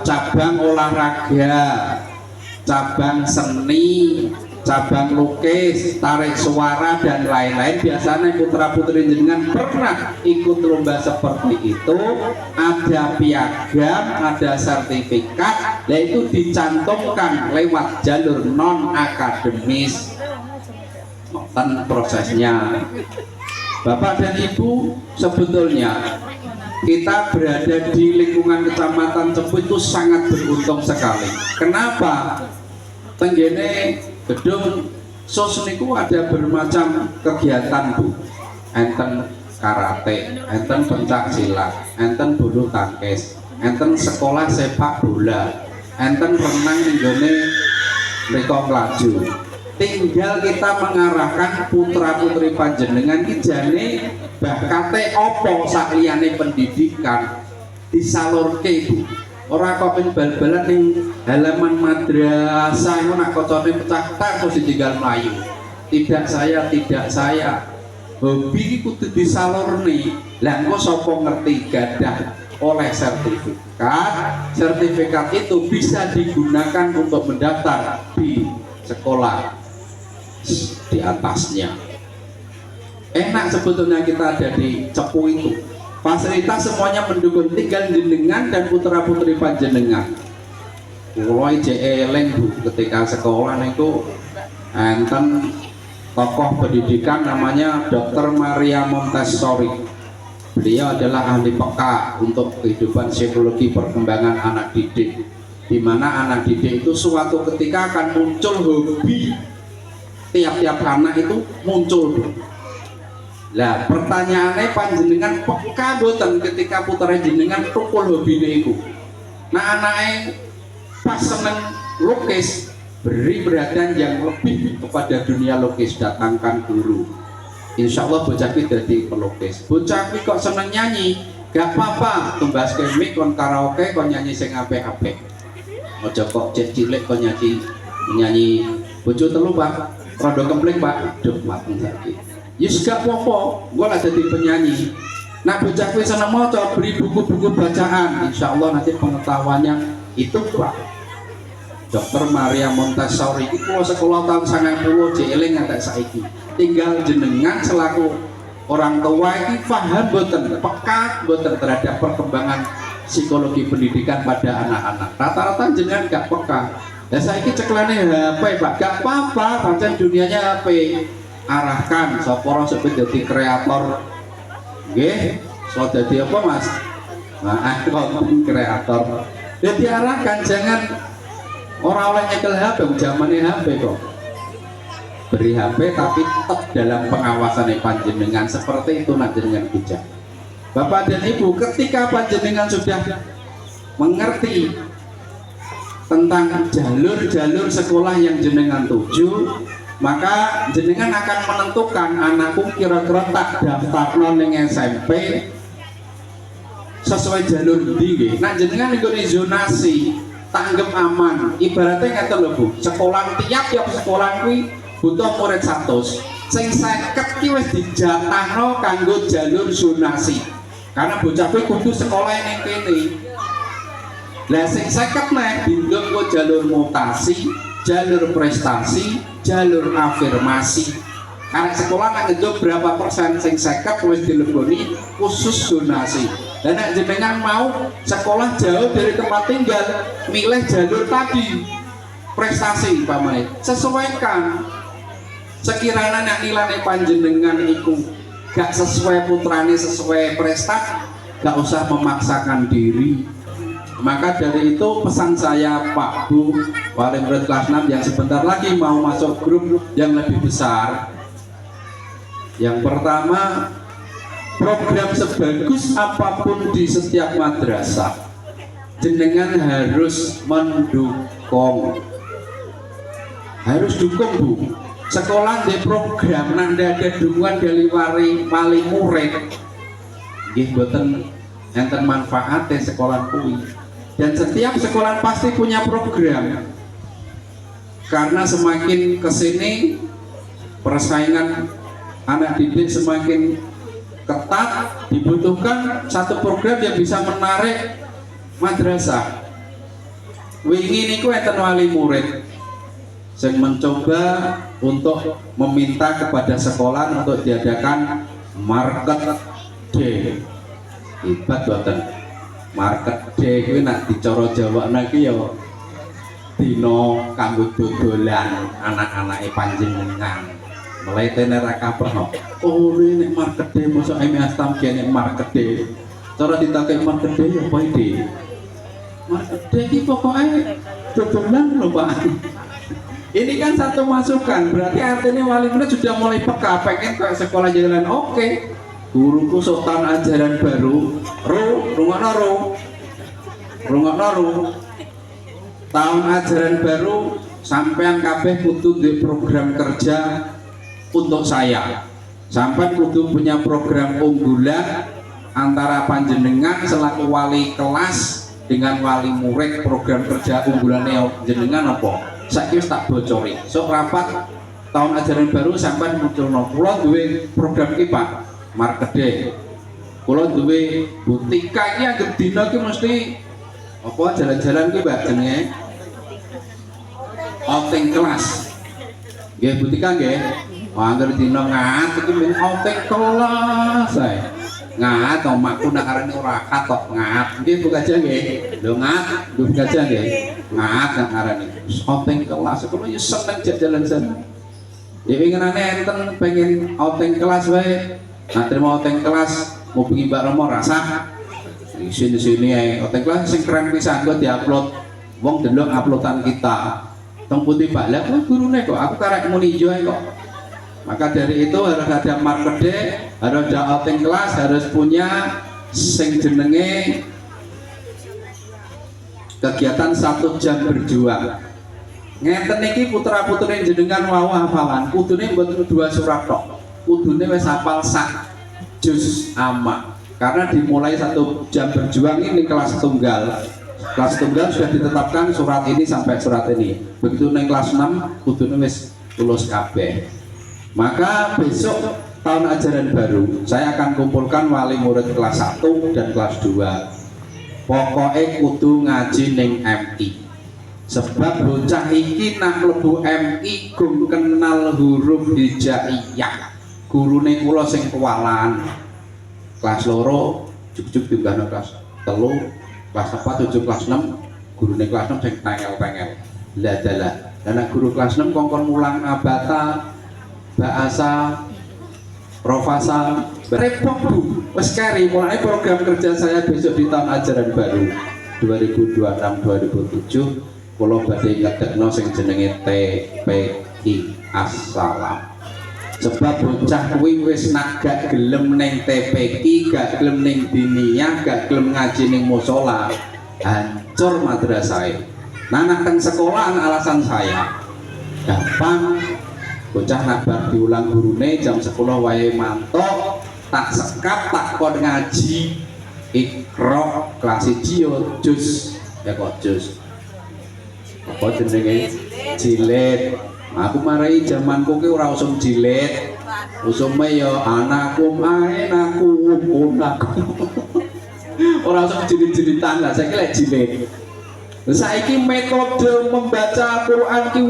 cabang olahraga, cabang seni, cabang lukis, tarik suara dan lain-lain. Biasanya putra-putri jenengan pernah ikut lomba seperti itu, ada piagam, ada sertifikat, yaitu dicantumkan lewat jalur non akademis. Dan prosesnya, Bapak dan Ibu, sebetulnya kita berada di lingkungan Kecamatan Cepu itu sangat beruntung sekali. Kenapa? Tenggene gedung SOS niku ada bermacam kegiatan Bu. Enten karate, enten pencak silat, enten bulu tangkis, enten sekolah sepak bola, enten renang ninggone mriko laju. Tinggal kita mengarahkan putra-putri panjenengan iki jane bakate opo sakliyane pendidikan disalurke Bu. Ora kok ben bal-balan ning halaman madrasah iku nak kocone pecah tak terus ditinggal mlayu. Tidak saya. Hobi iki kudu disalurne. Lah engko sapa ngerti gadah oleh sertifikat. Sertifikat itu bisa digunakan untuk mendaftar di sekolah di atasnya. Enak sebetulnya kita ada di Cepu itu. Fasilitas semuanya mendukung, tinggal jenengan dan putra-putri panjenengan. Mulai jeleng Bu ketika sekolah itu enten tokoh pendidikan namanya Dr. Maria Montessori. Beliau adalah ahli peka untuk kehidupan psikologi perkembangan anak didik, di mana anak didik itu suatu ketika akan muncul hobi. Tiap-tiap anak itu muncul. Lah pertanyaannya panjenengan peka boten ketika putra jenengan tukul hobine iku. Nah anaknya pas seneng lukis, beri perhatian yang lebih kepada dunia lukis, datangkan guru. Insya Allah bocah ki dadi pelukis. Bocah ki kok seneng nyanyi, gak apa-apa, tumbas kemik kon karaoke kon nyanyi sing apik-apik. Aja kok cilik kon nyanyi bojo telu Pak. Rondo kempling Pak, duh mateng saiki. Yus gak apa-apa, gue lah jadi penyanyi. Nah bocah kuwi seneng maca, beri buku-buku bacaan. Insya Allah nanti pengetahuannya itu Pak. Dr. Maria Montessori itu sekolah tahun 90 jeeling ngantek saiki. Tinggal jenengan selaku orang tua ini paham boten, peka boten terhadap perkembangan psikologi pendidikan pada anak-anak. Rata-rata jenengan gak peka. Ya saya ini ceklane HP Pak, gak apa-apa, pancen dunianya HP. Arahkan, soporo seperti jadi kreator, nggih, so jadi apa Mas? Nah, konten kreator. Jadi arahkan, jangan orang oleh nyekel HP, zamannya HP kok. Beri HP tapi tetap dalam pengawasan panjenengan, seperti itu nak jenengan bijak. Bapak dan Ibu, ketika panjenengan sudah mengerti tentang jalur-jalur sekolah yang jenengan tuju, maka jenengan akan menentukan anakku kira-kira tak daftar ning SMP sesuai jalur ndi. Nah jenengan nggone zonasi tak anggap aman. Ibaratnya ngeten lho Bu, sekolah tiap sekolah kuwi butuh murid 100. Sing 50 ki wis dijatahno kanggo jalur zonasi. Karena bocah kuwi kudu sekolah ning kene. Lah sing 50 nek dinduk kok jalur mutasi, jalur prestasi, jalur afirmasi. Karena sekolah nak ngejo berapa persen sing 50 wis dileboni khusus zonasi. Dan nek jenengan mau sekolah jauh dari tempat tinggal, milih jalur tadi prestasi pamane. Sesuaikan. Sekiranya nek nilai panjenengan iku gak sesuai putrane sesuai prestasi, gak usah memaksakan diri. Maka dari itu pesan saya Pak Bu wali murid kelas 6 yang sebentar lagi mau masuk grup yang lebih besar. Yang pertama, program sebagus apapun di setiap madrasah, jenengan harus mendukung, harus dukung Bu. Sekolah di program nanda ada dukungan dari wali murid, nggih boten enten manfaatnya sekolah kuwi. Dan setiap sekolah pasti punya program, karena semakin kesini persaingan anak didik semakin ketat, dibutuhkan satu program yang bisa menarik madrasah. Wingi niku enten wali murid yang mencoba untuk meminta kepada sekolah untuk diadakan market day. Hebat boten. Market day kuwi nak dicara Jawana ki ya dina kanggo dodolan anak-anake panjenengan. Mulai tener kabeh no. Oh ini market day mosok MS tam kene market day. Cara ditakek market day apa ide? Market day iki pokoke dodolan lho Pak. Ini kan satu masukan, berarti artinya wali murid sudah mulai peka, pengen ke sekolah jalan. Oke, guruku sok tahun ajaran baru, rungokno tahun ajaran baru, sampean kabeh kudu di program kerja untuk saya. Sampai kudu punya program unggulan antara panjenengan selaku wali kelas dengan wali murid. Program kerja unggulannya jenengan apa? Saya tak bocori. So rapat tahun ajaran baru sampai muncul kula duwe program iki Pak, market day. Kula duwe butika iki anggere dina iki mesti apa jalan-jalan ki Mbak jenenge outing kelas. Nggih butika nggih. Anggere dina ngat iki men outing kelas ae. Ngat omakku nak arane ora katok ngat. Nggih Bu Gajah nggih. Lho ngat, Bu Gajah nggih. Ngat nak arane outing kelas. Kulo yo seneng jalan-jalan. Ya inginane enten pengen outing kelas wae. Nah terima outing kelas mau bengi Mbak Romo rasa. Di sini ae outing kelas sing keren pisan kok diupload. Wong delok uploadan kita. Teng putih Pak. Lah gurune kok aku karek muni ijo ae kok. Maka dari itu harus ada market day, harus ada outing kelas, harus punya sing jenenge kegiatan 1 jam berjuang. Ngeten niki putra-putri jenengan wau hafalan, kudune mboten 2 surat tok. Kudune wis hafal sak juz amma. Karena dimulai 1 jam berjuang ini kelas tunggal. Kelas tunggal sudah ditetapkan surat ini sampai surat ini. Begitu neng kelas 6 kudune wis lulus kabeh. Maka besok tahun ajaran baru saya akan kumpulkan wali murid kelas 1 dan kelas 2. Pokoknya kudu ngaji ning MI. Sebab bocah iki nak mlebu MI gum kenal huruf hijaiyah. Gurune kula sing kewalan. Kelas 2 juk-juk diunggahno kelas 3, kelas 4, 7, kelas 6. Gurune kelas 6 sing tengel-tengel. Lah dalah. Dan guru kelas 6 kongkon mulang abata bahasa profasa repot Bu wes kari. Mulai program kerja saya besok di tahun ajaran baru 2026-2027 kula badhe ngedekno sing jenenge TPI Assalam. Sebab bocah kuwi wis nak gak gelem ning TPI, gak gelem ning diniyah, gak gelem ngaji ning musala, hancur madrasah. Nah nak teng sekolahan alasan saya gampang. Bocah nak bar diulang gurune jam 10 wae mantok, tak sekap tak kon ngaji Iqra kelas 1 juz ya kok juz. apa jenenge jilid. Aku marai zamanku ki ora usum jilid. Usume ya anakku aku. Ora usum jilid-jilidan lah, saiki lek jilid. Saiki metode membaca Quran ki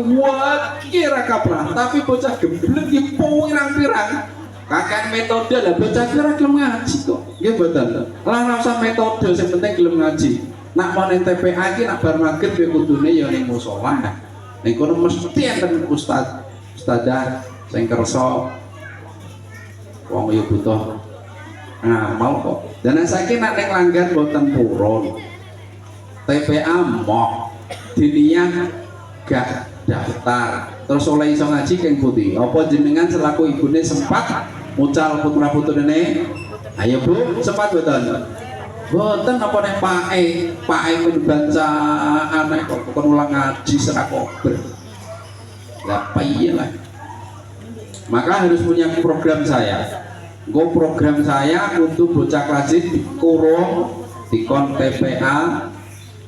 kira kaprah, tapi bocah geblek ki pirang-pirang. Kakek metode lah bocah kira gelem ngaji kok. Nggih mboten. Ora usah metode, sing penting gelem ngaji. Nak mau ning TPA ki nak bar magrib ya kudune ya ning musala. Ning kono mesti enten ustadzah sing kersa wong yo butuh ngamal kok. Dan saiki nak ning langgar mboten purun. TPA moh diniyah gak daftar terus oleh iso ngaji keng putih. Apa jenengan selaku ibune sempat mucal putra putrine? Ayo Bu, sempat mboten? Mboten apa nek pake baca anak kok kon ulang ngaji serak kober. Lah piye lah. Maka harus punya program saya. Program saya untuk bocah klasik kurung dikon TPA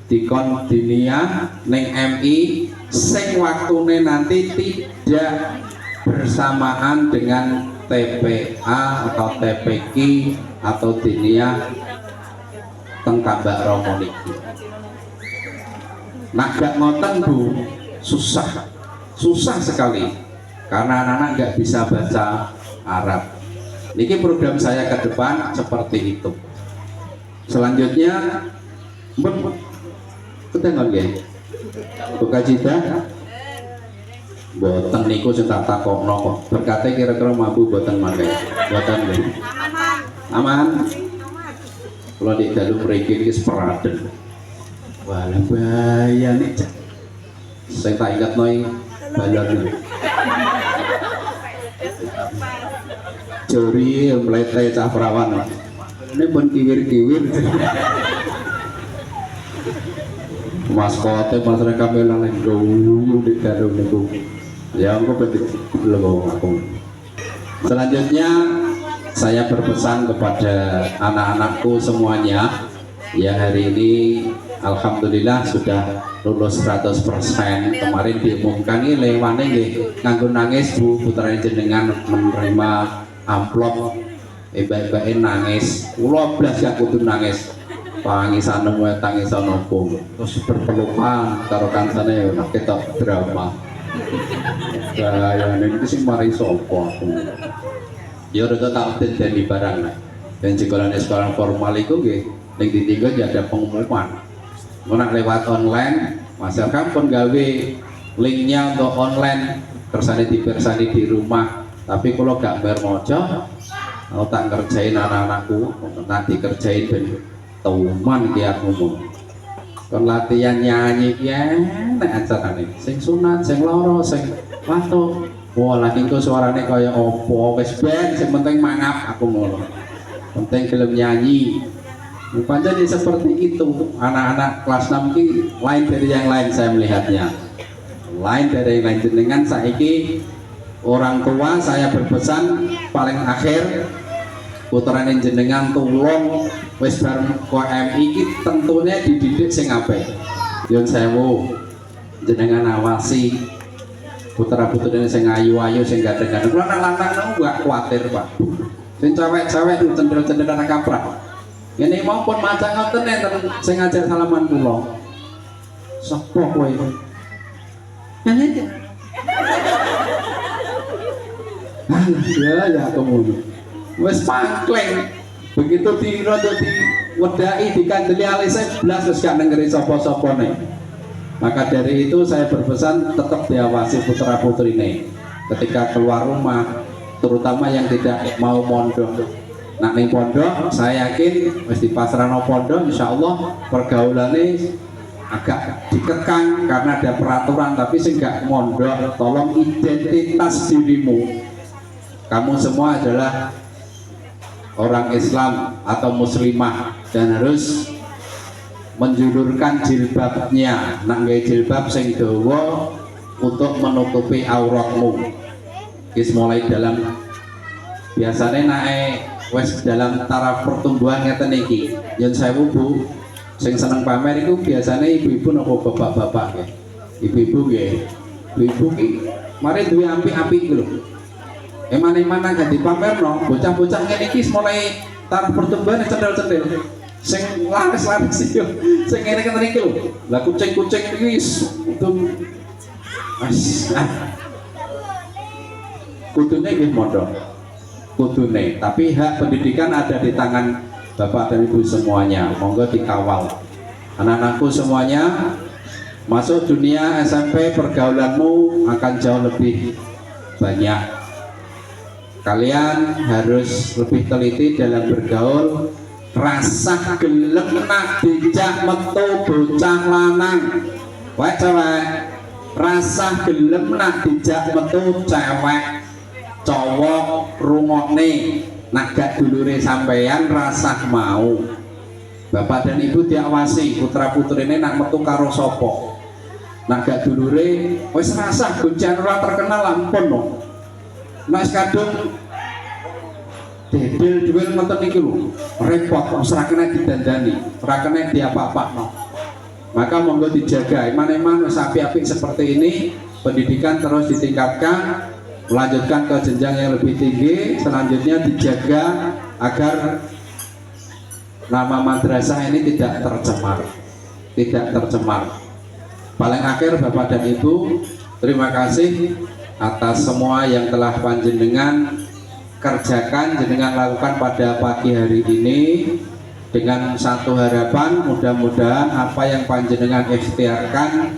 dikon diniyah neng MI sing waktune nanti tidak bersamaan dengan TPA atau TPQ atau diniyah teng Tambak Romo niki. Nah gak ngoten Bu, susah sekali karena anak-anak gak bisa baca Arab. Niki program saya ke depan seperti itu. Selanjutnya ketengan nggih. Buka cita. Boten niku sing tak takokno kok. Berkate kira-kira mampu boten mangke. Boten nggih. Aman. Kula di dalu mriki iki seperaden. Wah, bahaya nih. Saya tak ingat noi balon. Curi mulai cah perawan. Ini pun kiwir-kiwir. Maskote masyarakat kami lain dulu di dalam niku. Ya aku betul aku. Selanjutnya saya berpesan kepada anak-anakku semuanya yang hari ini alhamdulillah sudah lulus 100%. Kemarin diumumkan ini lewane nggih nganggo nangis Bu putrane jenengan menerima amplop baik-baik nangis. Kula blas gak kudu nangis. Pangisan wae tangisan opo. Terus berpelukan karo kancane nek ketok drama. Kaya nek iki sing mari sapa aku. Ya rada tak dadi barang. Dan sekolah formal iku nggih ning ditinggal ya ada pengumuman. Nek lewat online, masyarakat pun gawe linknya untuk online kersane dipersani di rumah. Tapi kalau gak bayar mojo, aku tak kerjain anak-anakku, nanti kerjain ben tuman kiat umum. Kon latihan nyanyi ya nek acarane sing sunat, sing loro, sing watuk. Wah, lagi ku suarane kaya opo wis ben sing penting mangap aku ngono. Penting gelem nyanyi. Rupanya seperti itu. Anak-anak kelas 6 ini lain dari yang lain saya melihatnya. Lain dari yang lain jenengan saiki orang tua saya berpesan paling akhir putrane jenengan tulung wis bareng KMI iki tentunya dididik sing apik. Yen sewu jenengan awasi putra-putrine sing ayu-ayu sing ganteng-ganteng. Kuwi lanang-lanang gak kuwatir, Pak. Sing cewek-cewek itu cendel-cendelan kaprah. Ngene maupun maca ngoten enten sing ngajar salaman kula. Sapa kowe? Ngene. Ya kemudian wes pangkleng begitu dirodo di wedai dikandeli alisnya belas terus gak nengeri sopo-sopo nih. Maka dari itu saya berpesan tetap diawasi putra putri nih ketika keluar rumah, terutama yang tidak mau mondok. Nak ning pondok saya yakin wis dipasrahno pondok insyaallah pergaulannya agak dikekang karena ada peraturan, tapi sing gak mondok tolong identitas dirimu. Kamu semua adalah orang Islam atau muslimah dan harus menjulurkan jilbabnya. Nak nggawe jilbab sing dawa untuk menutupi auratmu. Wis mulai dalam biasanya naik wes dalam taraf pertumbuhan ngeten iki. Yen sewu Bu, sing seneng pamer iku biasanya ibu-ibu nopo bapak-bapak nggih. Ibu-ibu nggih. Ibu ki mari duwe apik-apik ku lho. Eman-eman nang ganti pamerno, bocah-bocah ngene iki mulai taraf pertumbuhan cendel-cendel. Sing laris-laris iki yo. Sing ngene kene iki lho. Lah kucing-kucing iki wis kudune nggih mondok. Kudune, tapi hak pendidikan ada di tangan Bapak dan Ibu semuanya. Monggo dikawal. Anak-anakku semuanya, masuk dunia SMP pergaulanmu akan jauh lebih banyak. Kalian harus lebih teliti dalam bergaul. Rasa gelem nak dijak metu bocah lanang. Wae cewek. Rasa gelem nak dijak metu cewek. Cowok rungokne nak gak dulure sampeyan rasah mau. Bapak dan Ibu diawasi putra putrine nak metu karo sapa. Nak gak dulure wis rasah gonceng ora terkenal ampun no. Nek kadung dedel duel ngoten iki lho, repot ora kena didandani, ora kena diapa-apakno. Maka monggo dijaga iman-iman wis apik-apik seperti ini, pendidikan terus ditingkatkan, melanjutkan ke jenjang yang lebih tinggi, selanjutnya dijaga agar nama madrasah ini tidak tercemar. Paling akhir Bapak dan Ibu, terima kasih atas semua yang telah panjenengan kerjakan, jenengan lakukan pada pagi hari ini, dengan satu harapan mudah-mudahan apa yang panjenengan ikhtiarkan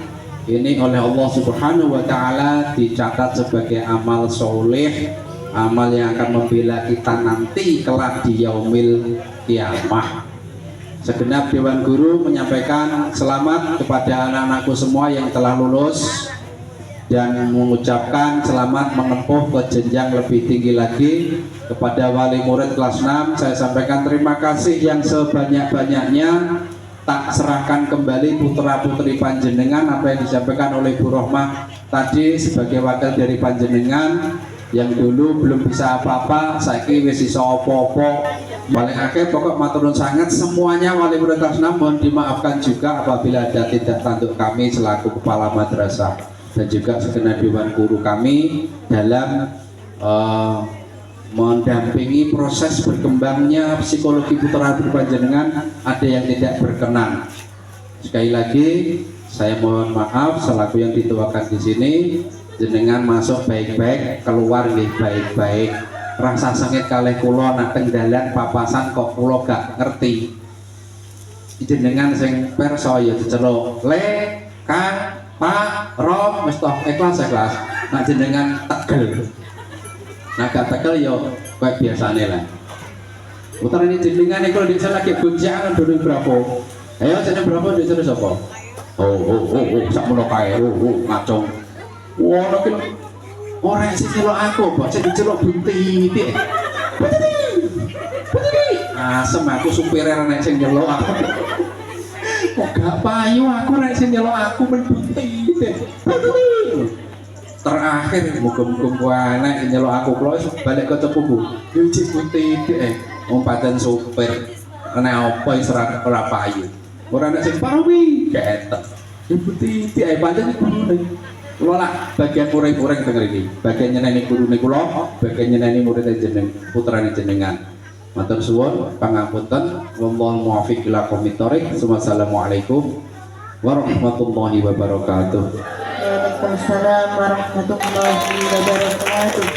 ini oleh Allah Subhanahu wa Ta'ala dicatat sebagai amal soleh, amal yang akan membela kita nanti kelak di yaumil kiamah. Segenap Dewan Guru menyampaikan selamat kepada anak-anakku semua yang telah lulus dan mengucapkan selamat menempuh ke jenjang lebih tinggi lagi. Kepada wali murid kelas 6 saya sampaikan terima kasih yang sebanyak-banyaknya. Tak serahkan kembali putra putri panjenengan apa yang disampaikan oleh Bu Rohmah tadi sebagai wakil dari panjenengan yang dulu belum bisa apa-apa, saiki wis iso apa-apa. Paling akhir pokok matur nuwun sangat semuanya wali murid kelas 6 mohon dimaafkan juga apabila ada tidak tanduk kami selaku kepala madrasah dan juga segenap dewan guru kami dalam mendampingi proses berkembangnya psikologi putra putri panjenengan ada yang tidak berkenan. Sekali lagi saya mohon maaf selaku yang dituakan di sini. Jenengan masuk baik-baik, keluar nih baik-baik. Rasa sengit kalih kula nak tenggalan papasan kok kula gak ngerti. Jenengan sing perso ya diceluk le kang pak rom wis toh ikhlas. Nak jenengan tegel. Nah gak tegel yo kayak biasane lah. Putar ini jenengan iku lek lagi gonjangan dulu berapa? Ayo jeneng berapa dhewe sapa? Oh sak menawa kae ngacung. Wah, nek ora sing celok aku, kok sing dicelok bunti iki. Asem aku supire nek sing nyelok aku. Kok gak payu aku nek sing nyelok aku men bunti. Terakhir muga-muga ku anak nyelok aku klo balik ke cepuku. Yo cik bunti wong paten supir. Nek apa wis ora payu. Ora nek sing parawi ketek. Yo bunti ae pancen gurune. Kula lah bagian kurang-kurang denger ini, bagian nyeneni gurune kula, bagian nyeneni murid jeneng putrane jenengan. Matur suwun pangapunten, wallahul muwaffiq ila aqwamit thoriq. Wassalamualaikum warahmatullahi wabarakatuh. Waalaikumsalam warahmatullahi wabarakatuh.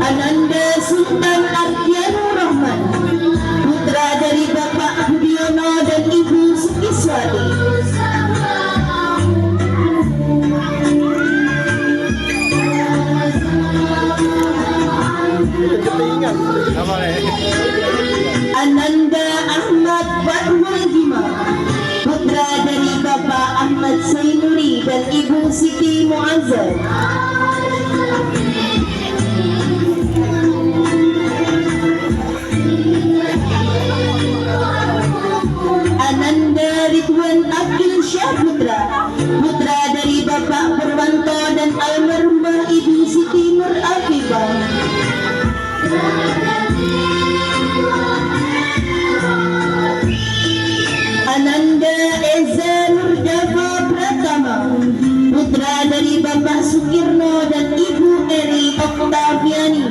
Ananda Sultan Ardian Ananda Ahmad Fatwal Gima, putra dari Bapak Ahmad Sainuri dan Ibu Siti Muazzar. Ananda Ridwan Abdul Syah Putra, putra dari Bapak Purwanto dan almarhumah Ibu Siti Nur Afifah. Ananda Eza Nurdava Pratama, putra dari Bapak Sukirno dan Ibu Eri Oktaviani.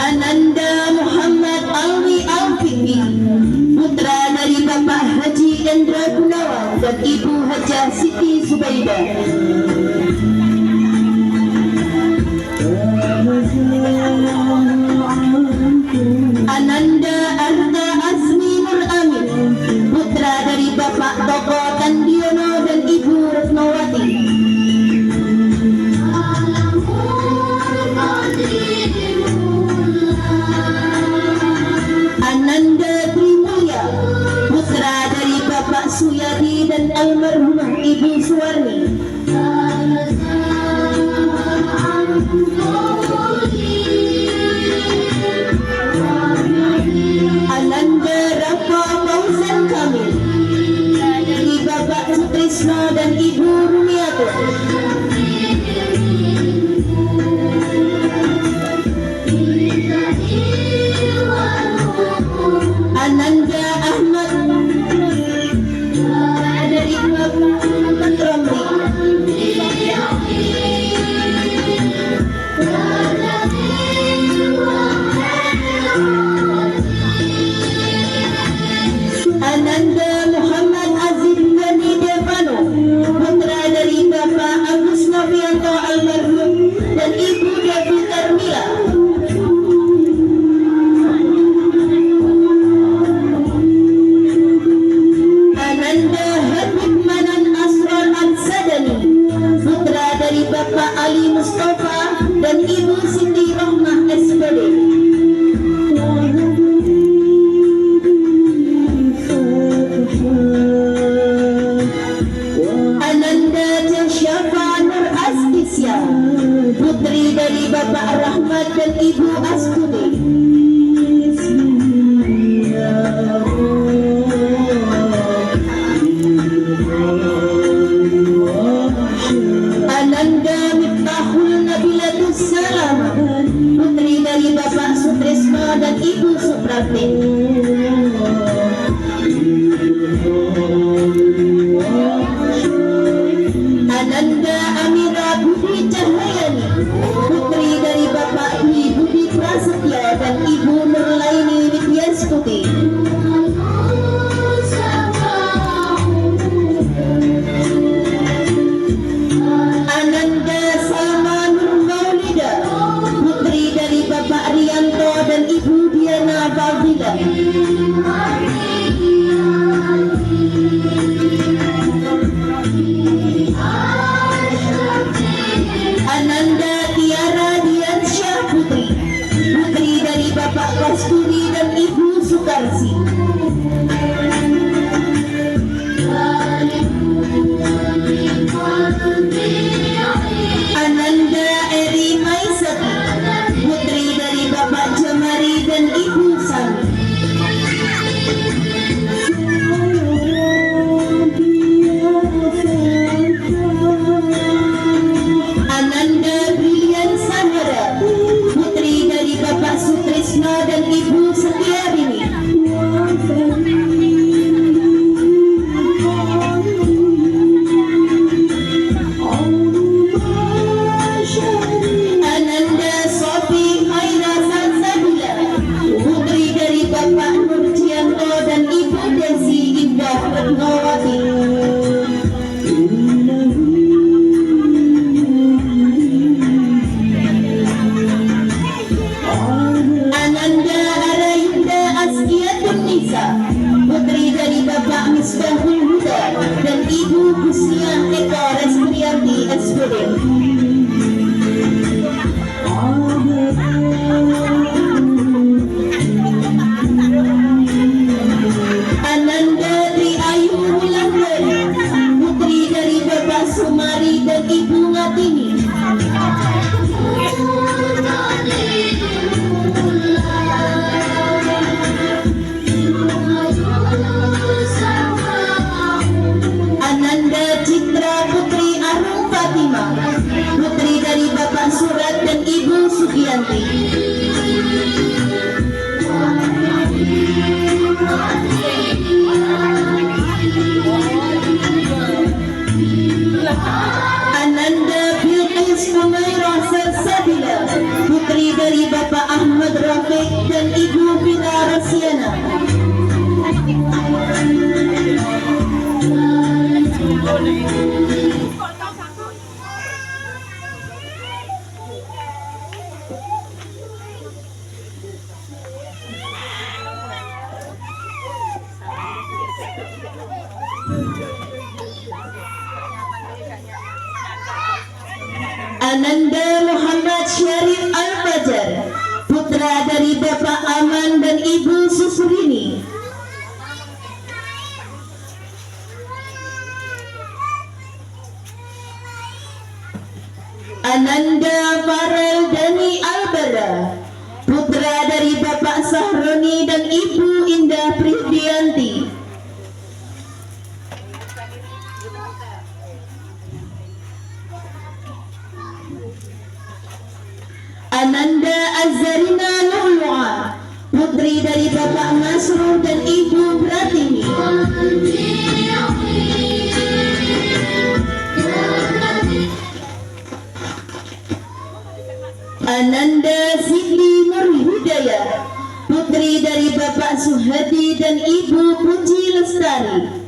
Ananda Muhammad Alwi Alfiqi, putra dari Bapak Haji Endra Gunawan dan Ibu Hajah Siti Zubaidah. Ananda Arta Azmi Nur Amin, putra dari Bapak Toko Tandiono dan Ibu Retnowati. Ananda Trimulya, putra dari Bapak Suyadi dan almarhumah Ibu Suwarni. Ananda Rafa Fauzan Kamil, dari Bapak Sutrisno dan Ibu Rumiatul. Ananda Ahmad dari Bapak Romli. Ananda Muhammad Aziz Gani Devano, putra dari Bapak Agus Novianto almarhum dan Ibu Devi Tarmila. Ananda Habib Manan Asrar Al-Sadani, putra dari Bapak Ali Mustafa dan Ibu Siti Rohmah SPD. Ananda Jasyafa Nur Astisya, putri dari Bapak Rahmat dan Ibu Astuti. Ananda Miftahul Nabilatus Salam, putri dari Bapak Sutrisno dan Ibu Suprati. Ananda Amira Budi Cahyani, putri dari Bapak Dwi Budi Prasetya dan Ibu Nurlaini Widyastuti. Ananda Salma Nur Maulida, putri dari Bapak Rianto dan Ibu Diana Fadila. Ananda Tia SPD. Ananda Tri Ayu Wulandari, putri dari Bapak Sumari dan Ibu Ngatini. Ananda Citra Putri Arung Fatimah, putri dari Bapak Surat dan Ibu Sugianti. Ananda Bilqis Umairah Salsabila, putri dari Bapak Ahmad Rafiq dan Ibu Vina Rosiana. Ananda Muhammad Syarif Al-Fajar, putra dari Bapak Aman dan Ibu Susurini. Ananda Farel Dani Albara, putra dari Bapak Sahroni dan Ibu Indah Pridianti. Ananda Azarina Lu'lu'a, putri dari Bapak Masrur dan Ibu Pratimi. Ananda Siti Nurhidayah, putri dari Bapak Suhadi dan Ibu Puji Lestari.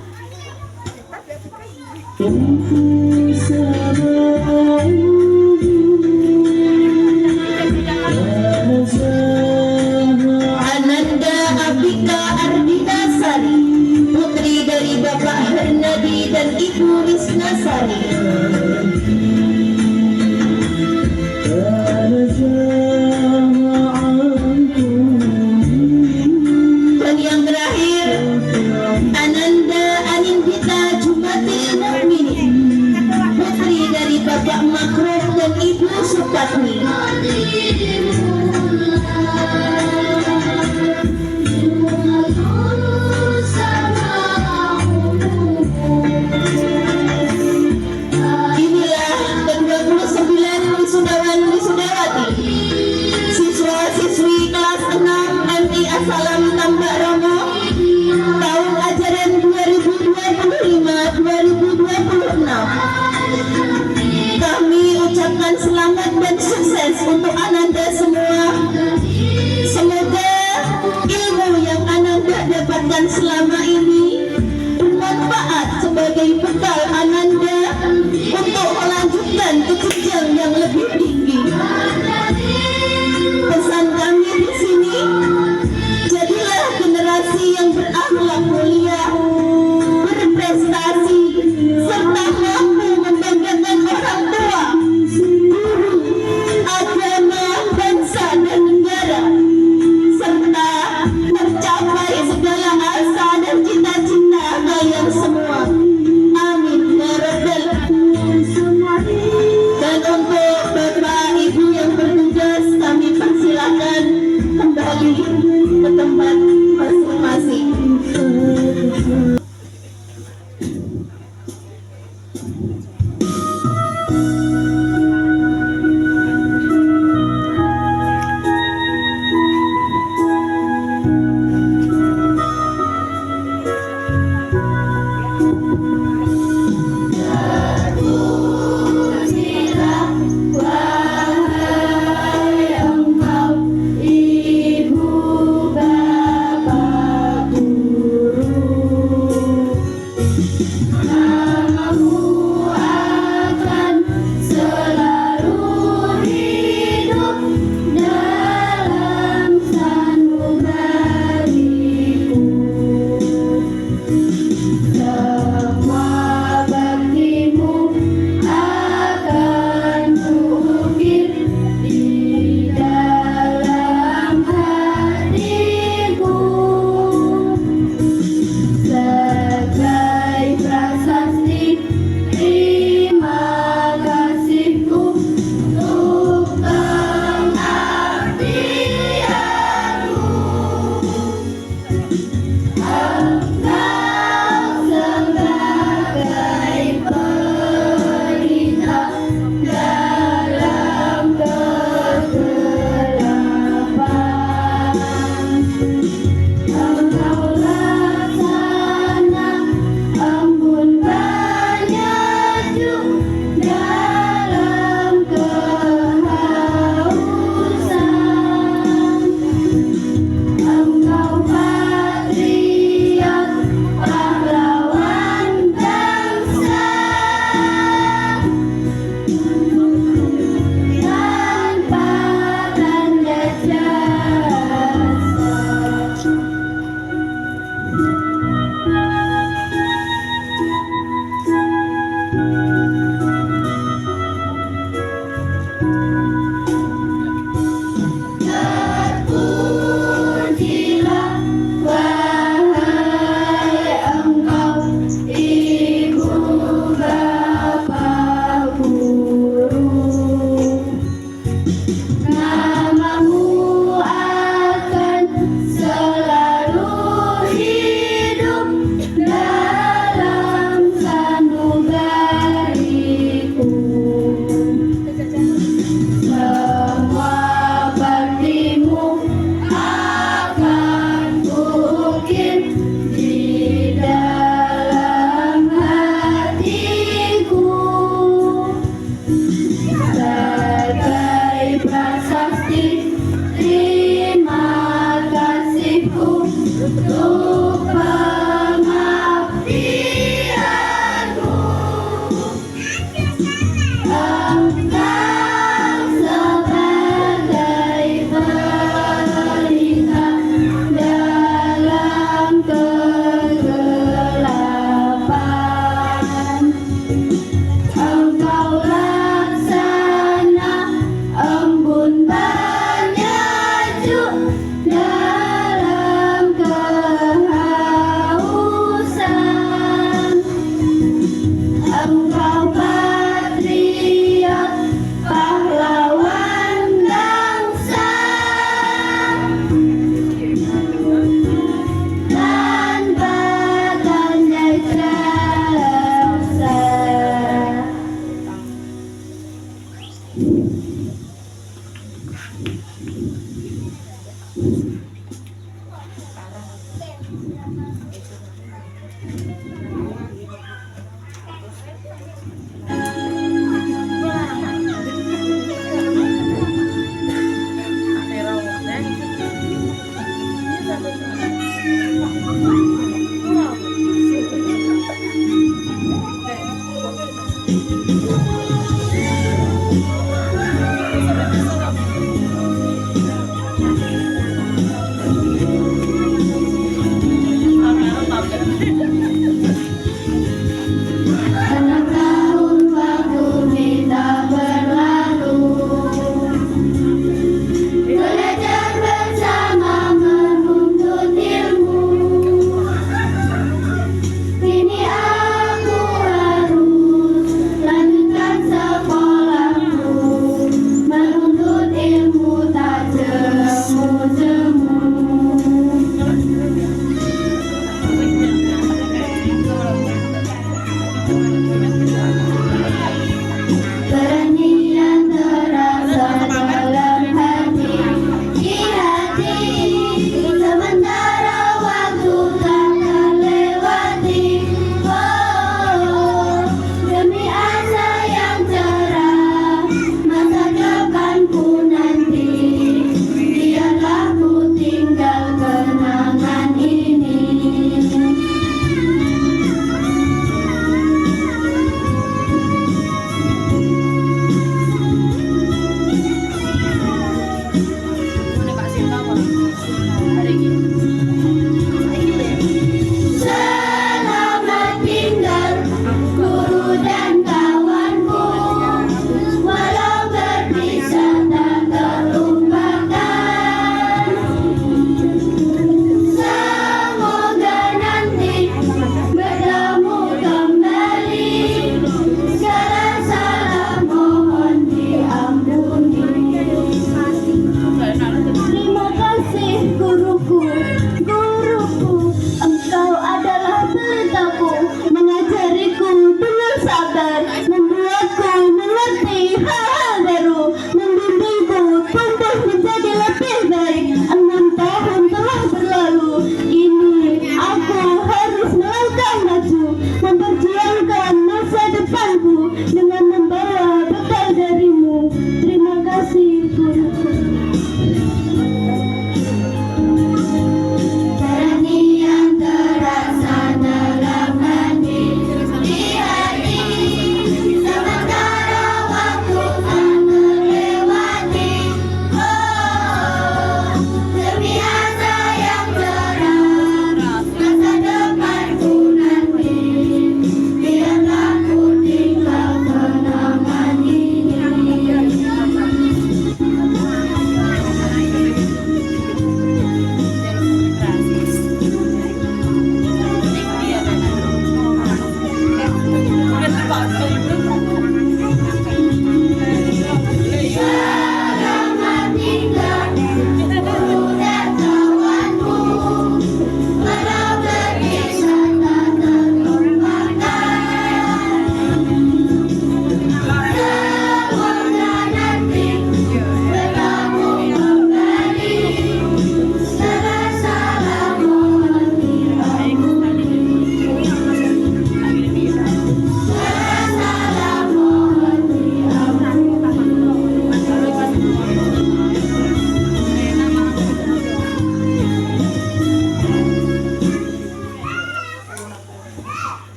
Ananda Afika Ardina Sari, putri dari Bapak Hernadi dan Ibu Risna Sari. Dan yang terakhir, Ananda Anindita Jumatil Mukminin, putri dari Bapak Makruf dan Ibu Supatmi. Inilah ke-29 wisudawan wisudawati, siswa-siswi kelas 6 MI Asalam Tambak Romo, tahun ajaran 2025-2026. Kami ucapkan selamat dan sukses untuk Ananda semua. Semoga ilmu yang Ananda dapatkan selama ini bermanfaat sebagai bekal Ananda untuk melanjutkan ke jenjang yang lebih tinggi. Pesan kami di sini, jadilah generasi yang berakhlak mulia, berprestasi, serta mampu membanggakan orang tua, guru, agama, bangsa dan negara, serta tercapai segala asa dan cita-cita kalian semua. Amin ya rabbal alamin. Dan untuk Bapak Ibu yang bertugas, kami persilakan kembali ke tempat masing-masing. Wahai engkau ibu bapak. Terpujilah wahai engkau ibu bapak guru, namamu akan selalu hidup dalam sanubariku. Semua baktimu akan kuukir di dalam hatiku sebagai prasasti terima kasihku untuk pengabdianmu. Engkau sebagai pelita dalam kegelapan. Engkau laksana embun penyejuk dalam kehausan. Engkau patriot pahlawan bangsa, tanpa tandai rasa.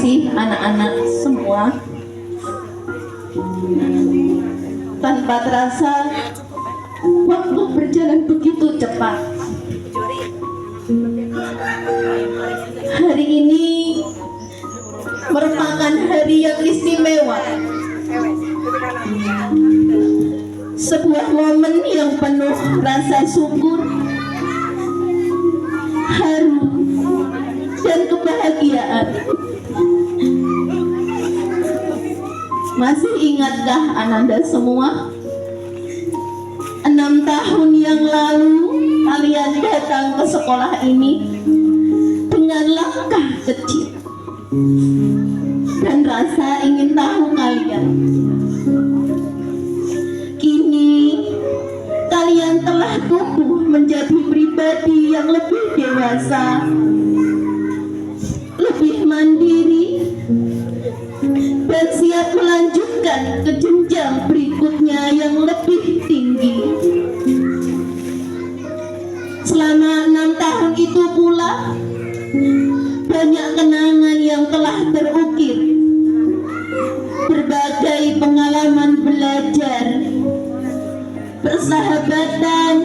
kasih anak-anak semua. Tanpa terasa waktu berjalan begitu cepat. Hari ini merupakan hari yang istimewa, sebuah momen yang penuh rasa syukur, haru, dan kebahagiaan. Masih ingatkah Ananda semua? 6 tahun yang lalu kalian datang ke sekolah ini dengan langkah kecil dan rasa ingin tahu kalian. Kini kalian telah tumbuh menjadi pribadi yang lebih dewasa, lebih mandiri, dan siap melanjutkan ke jenjang berikutnya yang lebih tinggi. Selama 6 tahun itu pula, banyak kenangan yang telah terukir, berbagai pengalaman belajar, persahabatan,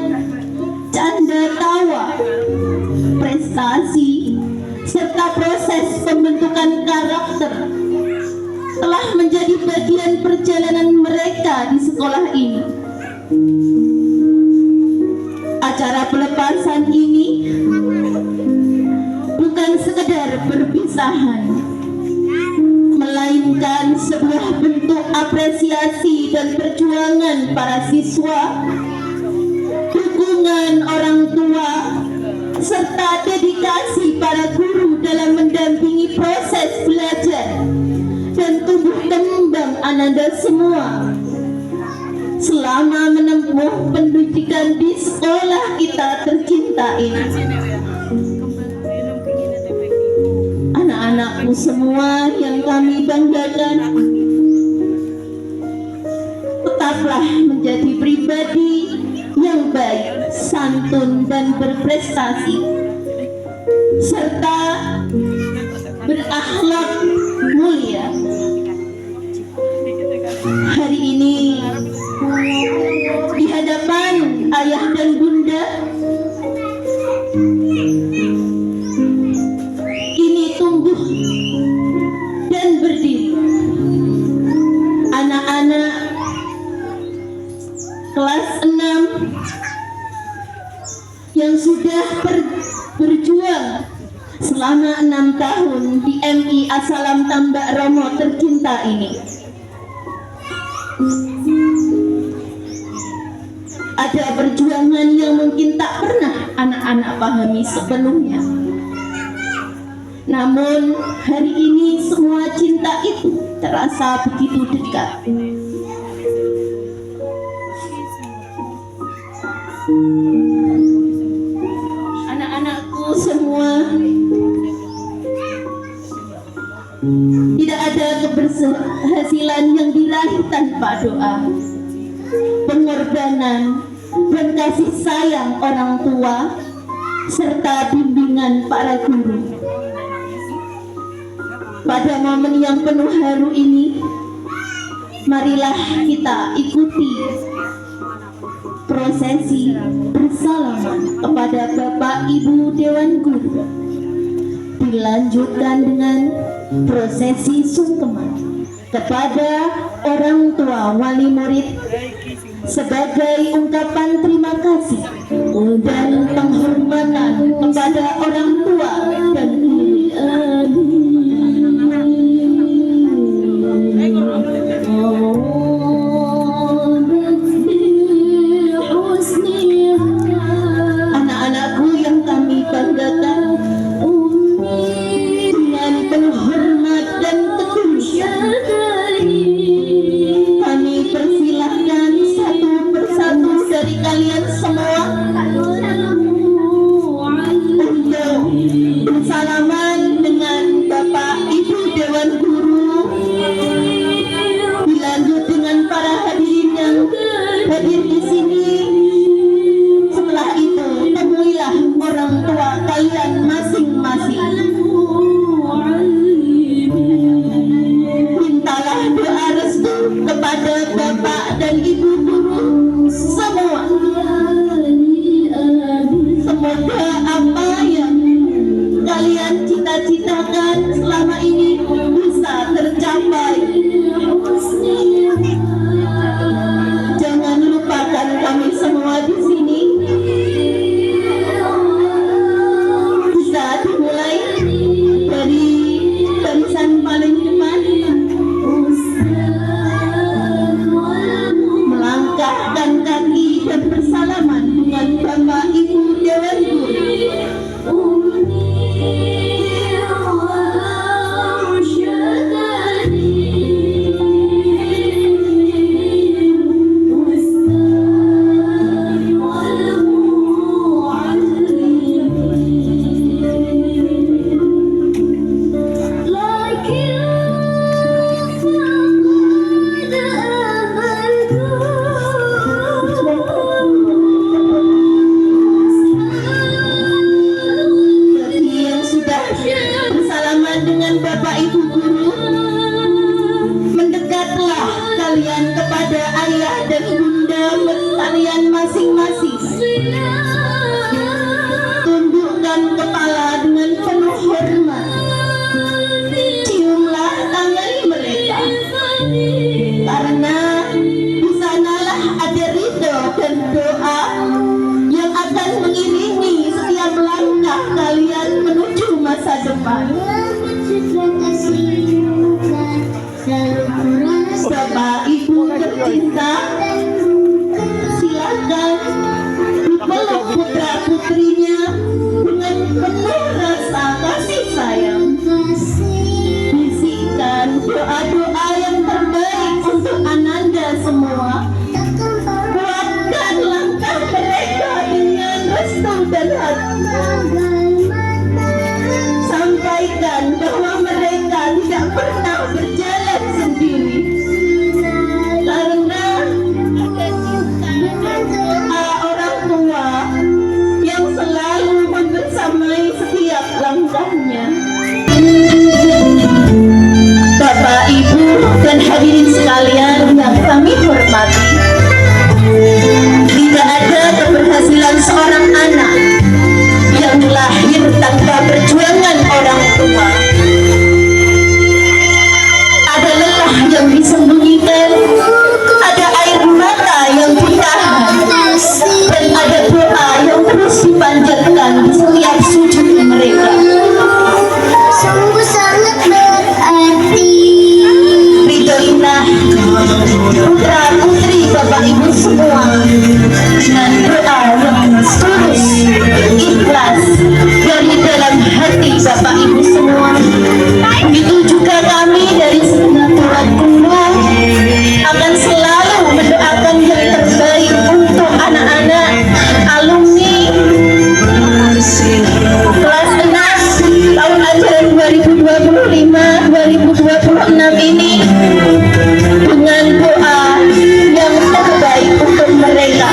canda tawa, prestasi, serta proses pembentukan karakter telah menjadi bagian perjalanan mereka di sekolah ini. Acara pelepasan ini bukan sekedar perpisahan, melainkan sebuah bentuk apresiasi dan perjuangan para siswa, dukungan orang tua, serta dedikasi para guru dalam mendampingi proses belajar dan tumbuh kembang Ananda semua selama menempuh pendidikan di sekolah kita tercinta ini. Anak-anakku semua yang kami banggakan, tetaplah menjadi pribadi yang baik, santun, dan berprestasi, serta berakhlak mulia. Hari ini di hadapan ayah dan bunda, kini tumbuh dan berdiri anak-anak kelas 6 yang sudah berjuang selama 6 tahun di MI Asalam Tambak Romo tercinta ini. Ada perjuangan yang mungkin tak pernah anak-anak pahami sepenuhnya. Namun hari ini semua cinta itu terasa begitu dekat. Anak-anakku semua, tidak ada keberhasilan yang diraih tanpa doa, pengorbanan, dan kasih sayang orang tua, serta bimbingan para guru. Pada momen yang penuh haru ini, marilah kita ikuti prosesi bersalaman kepada Bapak Ibu Dewan Guru, dilanjutkan dengan prosesi sungkeman kepada orang tua wali murid sebagai ungkapan terima kasih dan penghormatan kepada orang tua dan anak-anakku yang kami banggakan, dengan penuh hormat dan ketulusan kami persilahkan satu persatu dari kalian semua untuk bersalam kepada ayah dan bunda kalian masing-masing. Tundukkan kepala dengan penuh hormat. Ciumlah tangan mereka, karena di sanalah ada ridho dan doa yang akan mengiringi setiap langkah kalian menuju masa depan. Bapak Ibu tercinta, silakan dipeluk putra putrinya dengan penuh rasa kasih sayang. Bisikan doa-doa yang terbaik untuk Ananda semua. Kuatkan langkah mereka dengan restu dan hati. Sampaikan bahwa mereka tidak pernah berjalan sendiri, karena orang tua yang selalu membersamai setiap langkahnya. Bapak, Ibu, dan hadirin sekalian yang kami hormati, tidak ada keberhasilan seorang anak yang lahir tanpa perjuangan orang tua. Ada lelah yang disembunyikan, ada air mata yang ditahan, dan ada doa yang terus dipanjatkan di setiap sujud mereka. Sungguh sangat berarti. Ridhoilah putra putri Bapak Ibu semua dengan doa yang tulus, ikhlas dari dalam hati Bapak Ibu semua. Begitu juga kami dari Senatura Guru akan selalu mendoakan yang terbaik untuk anak-anak alumni kelas 6 tahun ajaran 2025-2026 ini, dengan doa yang terbaik untuk mereka.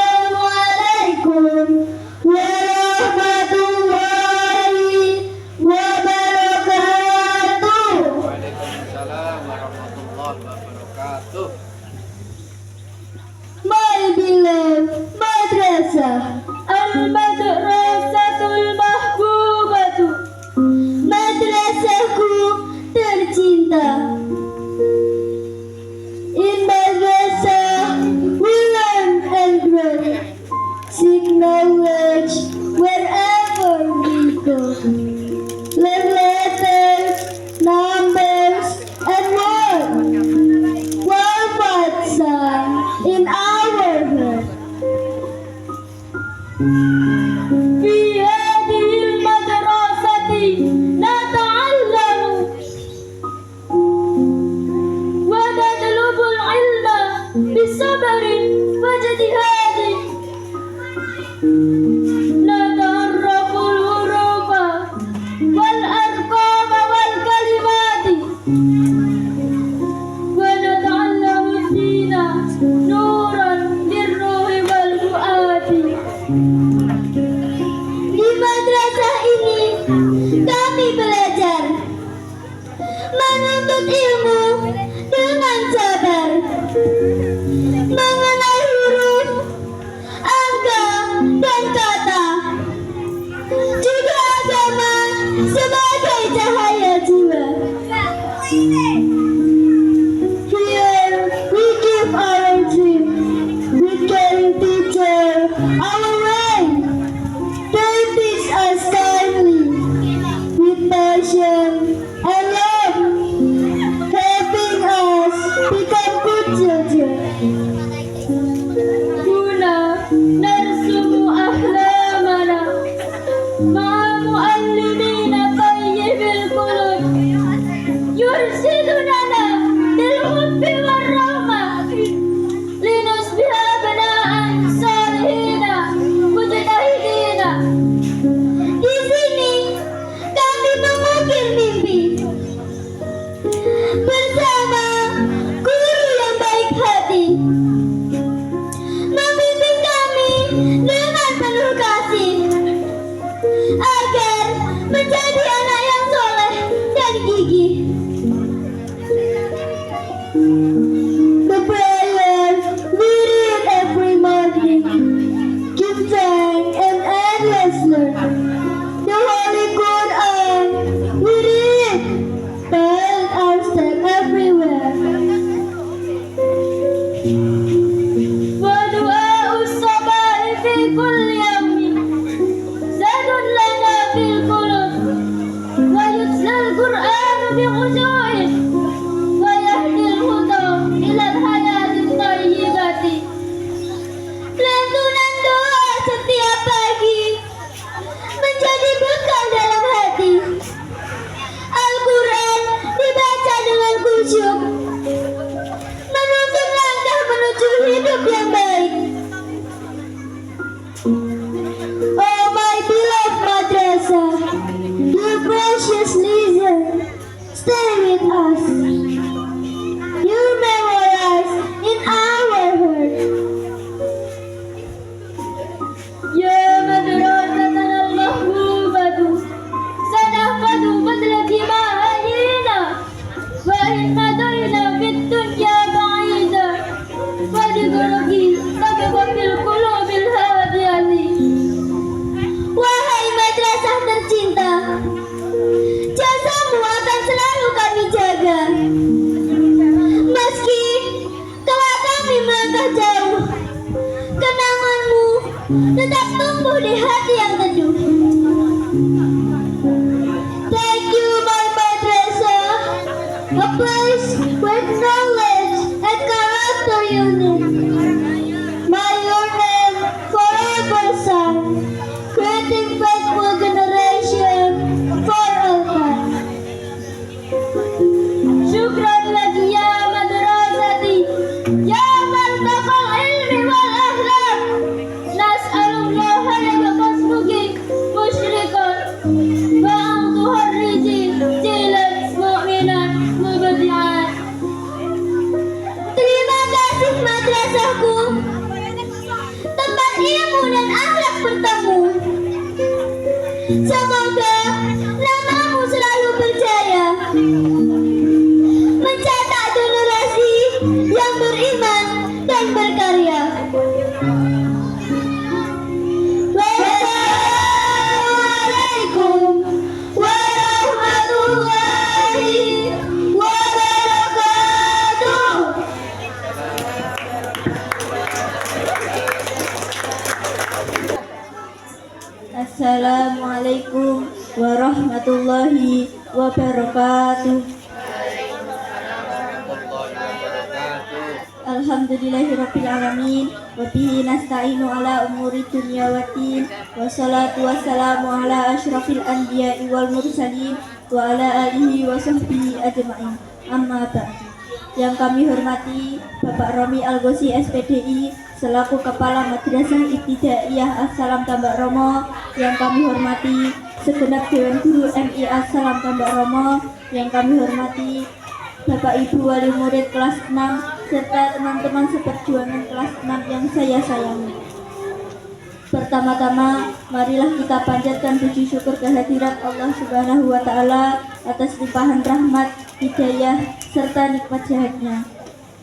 Assalamualaikum warahmatullahi wabarakatuh. Waalaikumsalam warahmatullahi wabarakatuh. My beloved madrasah, al-madrasatul mahbubatu, madrasahku tercinta. In madrasah we learn and grow, seek knowledge wherever we go. Learn letters, numbers, and words. One sign in our heart. في هذه المدرسة نتعلم ونطلب العلم بصبر واجتهاد. نتعرف الحروف والأرقام والكلمات، ونتعلم الدين نورا للروح والفؤاد. Di madrasah ini kami belajar menuntut ilmu dengan sabar, mengenal huruf, angka, dan kata, juga agama sebagai cahaya jiwa. Here we give our dream with caring teacher our way. They teach us kindly with passion and love, helping us become good children. هنا نرسم أحلامنا مع معلمين طيب القلوب يرشدنا للحب والرحمة. ودعاء الصباح في كل يوم زاد لنا في القلوب ويتلى القرآن بخشوع ويهدي الهدى إلى الحياة الطيبة. Lantunan doa setiap pagi menjadi bekal dalam hati. Al-Quran dibaca dengan khusyuk, menuntun langkah menuju hidup yang baik. Oh my beloved madrasah, dear precious listener, stay with us. You memorize in our heart. يا مدرسة المحبوبة سنحفظ فضلك معانينا وإن مضينا في الدنيا بعيدا فذكرك تبقى في القلوب الهادئة. Wahai madrasah tercinta, jasamu akan selalu kami jaga. Meski kelak kami melangkah jauh, kenanganmu tetap tumbuh di hati yang teduh. Thank you, my madrasah, a place with knowledge and character unit. May your name forever shine, creating faithful generation for all time. Syukran lagi ya madrasati, ya martaqal ilmi wal akhlaq. Nas'alullah yabqasmuki musyrikan wa antuharriji jilan mu'minan mubadi'an. Terima kasih madrasahku, tempat ilmu dan akhlak bertemu. Semoga namamu selalu berjaya, mencetak generasi yang beriman dan berkarya. Wassalamualaikum warahmatullahi wabarakatuh. Assalamualaikum warahmatullahi wabarakatuh. Alhamdulillahirrabbilalamin. Wabihi nasta'inu ala umuri dunya waddin. Wassalatu wassalamu ala ashrafil anbiya'i wal mursalin wa ala alihi wa sahbihi ajma'in. Amma ba'du. Yang kami hormati Bapak Romi Al-Ghozi SPDI selaku Kepala Madrasah Ibtidaiyah As-Salam Tambak Romo. Yang kami hormati segenap Dewan Guru MI As-Salam Tambak Romo. Yang kami hormati Bapak Ibu Wali Murid kelas 6 serta teman-teman seperjuangan kelas 6 yang saya sayangi. Pertama-tama, marilah kita panjatkan puji syukur kehadirat Allah Subhanahu wa Ta'ala atas limpahan rahmat, hidayah, serta nikmat jahatnya.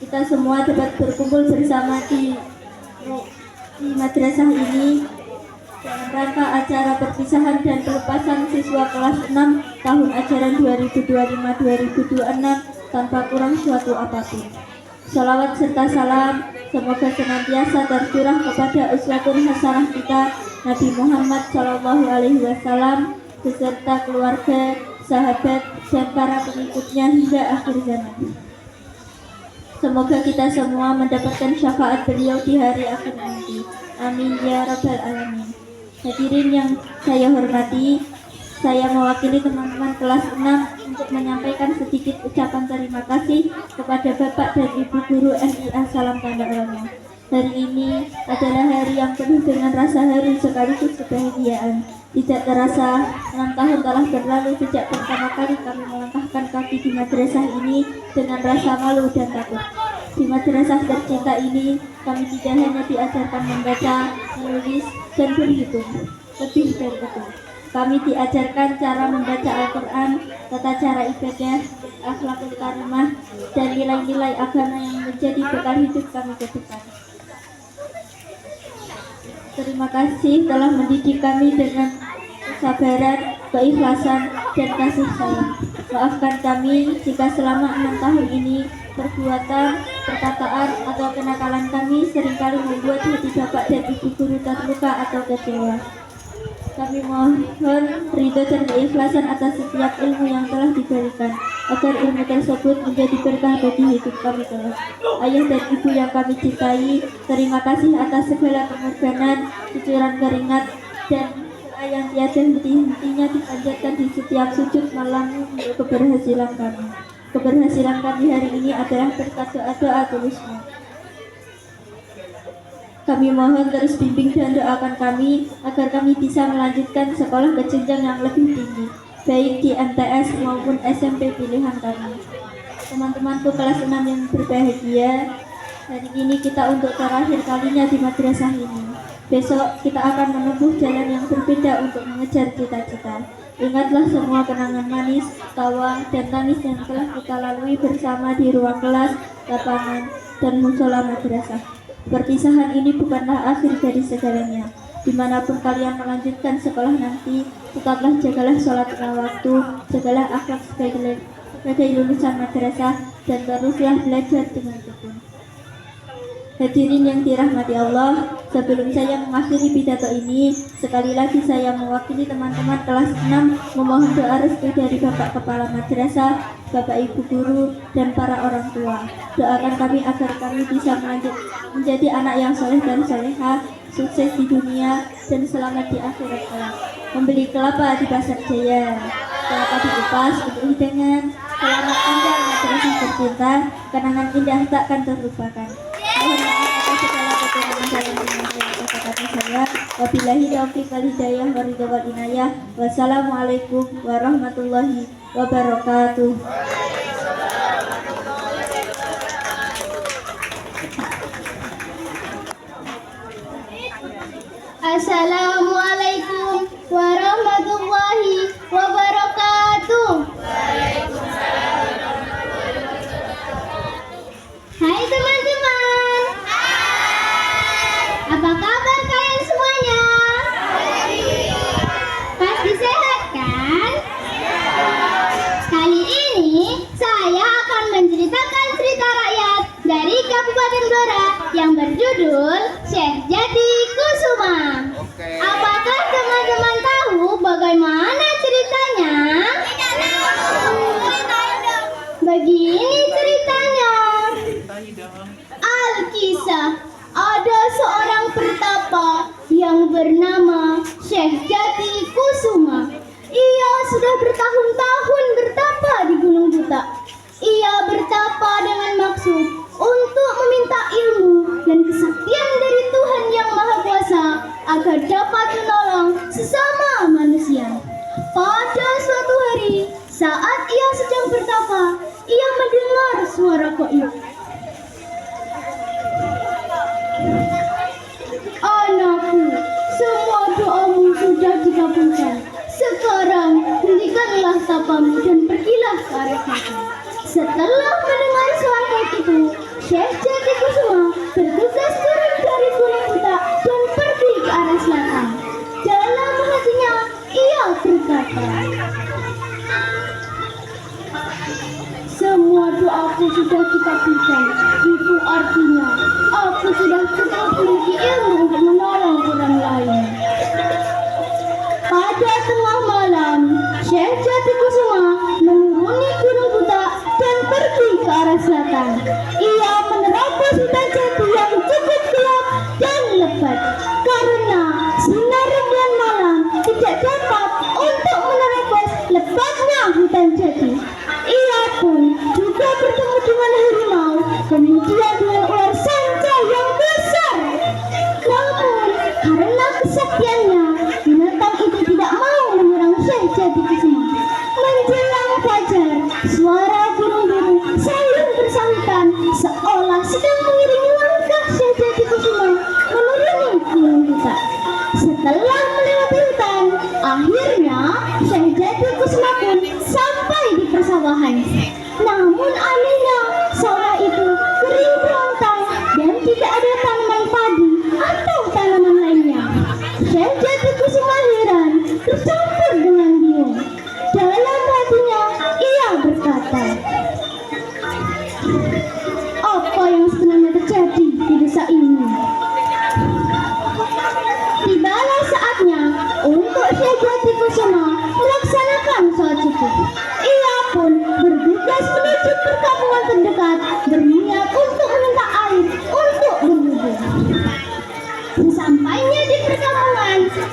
Kita semua dapat berkumpul bersama di madrasah ini dalam rangka acara perpisahan dan pelepasan siswa kelas 6 tahun ajaran 2025-2026 tanpa kurang suatu apapun. Salawat serta salam semoga senantiasa tercurah kepada uswatun hasanah kita Nabi Muhammad SAW beserta keluarga, sahabat, dan para pengikutnya hingga akhir zaman. Semoga kita semua mendapatkan syafaat beliau di hari akhir nanti. Amin ya rabbal alamin. Hadirin yang saya hormati, saya mewakili teman-teman kelas 6 untuk menyampaikan sedikit ucapan terima kasih kepada Bapak dan Ibu Guru MI As-Salam Tambak Romo. Hari ini adalah hari yang penuh dengan rasa haru sekaligus kebahagiaan. Tidak terasa 6 tahun telah berlalu sejak pertama kali kami melangkahkan kaki di madrasah ini dengan rasa malu dan takut. Di madrasah tercinta ini, kami tidak hanya diajarkan membaca, menulis, dan berhitung. Lebih dari itu, kami diajarkan cara membaca Al-Quran, tata cara ibadah, akhlakul karimah, dan nilai-nilai agama yang menjadi bekal hidup kami ke depan. Terima kasih telah mendidik kami dengan kesabaran, keikhlasan, dan kasih sayang. Maafkan kami jika selama 6 tahun ini perbuatan, perkataan, atau kenakalan kami seringkali membuat hati Bapak dan Ibu guru terluka atau kecewa. Kami mohon ridho dan keikhlasan atas setiap ilmu yang telah diberikan, agar ilmu tersebut menjadi berkah bagi hidup kami kelak. Ayah dan ibu yang kami cintai, terima kasih atas segala pengorbanan, cucuran keringat, dan doa yang tiada henti-hentinya dipanjatkan di setiap sujud malam untuk keberhasilan kami. Keberhasilan kami hari ini adalah berkat doa-doa tulusmu. Kami mohon terus bimbing dan doakan kami agar kami bisa melanjutkan sekolah ke jenjang yang lebih tinggi, baik di MTS maupun SMP pilihan kami. Teman-temanku kelas 6 yang berbahagia, hari ini kita untuk terakhir kalinya di madrasah ini. Besok kita akan menempuh jalan yang berbeda untuk mengejar cita-cita. Ingatlah semua kenangan manis, tawa, dan tangis yang telah kita lalui bersama di ruang kelas, lapangan, dan musola madrasah. Perpisahan ini bukanlah akhir dari segalanya. Dimanapun kalian melanjutkan sekolah nanti, tetaplah jagalah sholat lima waktu, jagalah akhlak sebagai lulusan madrasah, dan teruslah belajar dengan tekun. Hadirin yang dirahmati Allah, sebelum saya mengakhiri pidato ini, sekali lagi saya mewakili teman-teman kelas 6 memohon doa restu dari Bapak Kepala Madrasah, Bapak Ibu Guru, dan para orang tua. Doakan kami agar kami bisa menjadi anak yang soleh dan soleha, sukses di dunia, dan selamat di akhirat kelak. Membeli kelapa di Pasar Jaya, kelapa dikupas untuk hidangan. Selamat tinggal madrasah tercinta, kenangan indah takkan terlupakan. Mohon maaf atas segala kekurangan dalam kata-kata saya. Wabillahi taufiq wal hidayah wa ridha wal inayah. Wassalamualaikum warahmatullahi wabarakatuh. Assalamualaikum warahmatullahi wabarakatuh. Hai teman-teman. Apa kabar kalian semuanya? Pasti sehat kan? Kali ini saya akan menceritakan cerita rakyat dari Kabupaten Blora yang berjudul Syekh Jati Kusuma. Apakah teman-teman tahu bagaimana ceritanya? Begini ceritanya. Alkisah, ada seorang pertapa yang bernama Syekh Jati Kusuma. Ia sudah bertahun-tahun bertapa di Gunung Buta. Ia bertapa dengan maksud untuk meminta ilmu dan kesaktian dari Tuhan Yang Maha Kuasa agar dapat menolong sesama manusia. Pada suatu hari, saat ia sedang bertapa, ia mendengar suara gaib. Anakku, semua doamu sudah dikabulkan. Sekarang hentikanlah tapamu dan pergilah ke arah selatan. Setelah mendengar suara gaib itu, Syekh Jati Kusuma bergegas turun dari Gunung Buta dan pergi ke arah selatan. Dalam hatinya, ia berkata, semua doaku sudah dikabulkan. Itu artinya aku sudah cukup memiliki ilmu untuk menolong orang lain. Pada tengah malam, Syekh Jati Kusuma menuruni Gunung Buta dan pergi ke arah selatan. Ia menerobos hutan jati yang cukup gelap dan lebat karena sinar rembulan malam tidak dapat untuk menerobos lebatnya hutan jati. Ia pun juga bertemu dengan harimau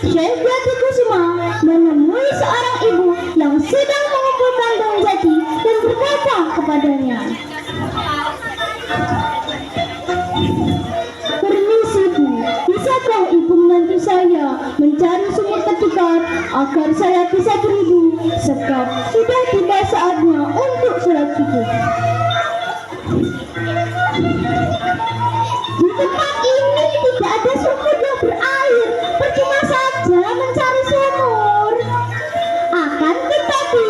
Syekh Jati Kusuma menemui seorang ibu yang sedang mengumpulkan daun jati dan berkata kepadanya, "Permisi Bu, bisakah ibu membantu saya mencari sumur terdekat agar saya bisa berwudu sebab sudah tiba saatnya untuk sholat subuh." Di tempat ini tidak ada sumur yang berair, percuma saja mencari sumur. Akan tetapi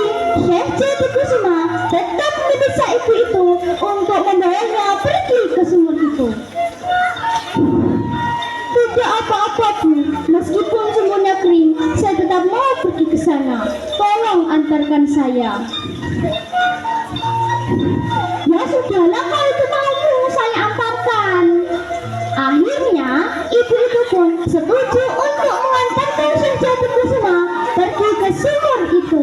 Syekh Jati Kusuma tetap mendesak ibu itu untuk membawanya pergi ke sumur itu. "Tidak apa-apa Bu, meskipun sumurnya kering, saya tetap mau pergi ke sana. Tolong antarkan saya." "Ya sudahlah, kalau itu maumu, saya antarkan." Akhirnya ibu itu pun setuju untuk mengantarkan Syekh Jati Kusuma pergi ke sumur itu.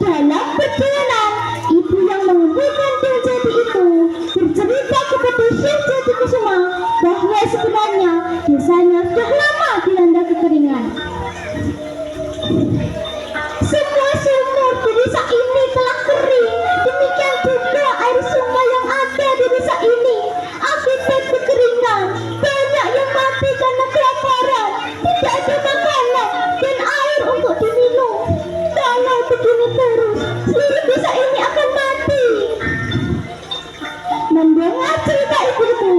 Dalam perjalanan, ibu yang mengumpulkan daun jati itu bercerita kepada Syekh Jati Kusuma bahwa sebenarnya desanya sudah lama dilanda kekeringan. "Semua sumur di desa ini telah kering, demikian juga air sungai yang ada di desa ini. Akibat kekeringan, banyak yang mati karena kelaparan, tidak ada makanan dan air untuk diminum. Kalau begini terus, seluruh desa ini akan mati." Mendengar cerita ibu itu,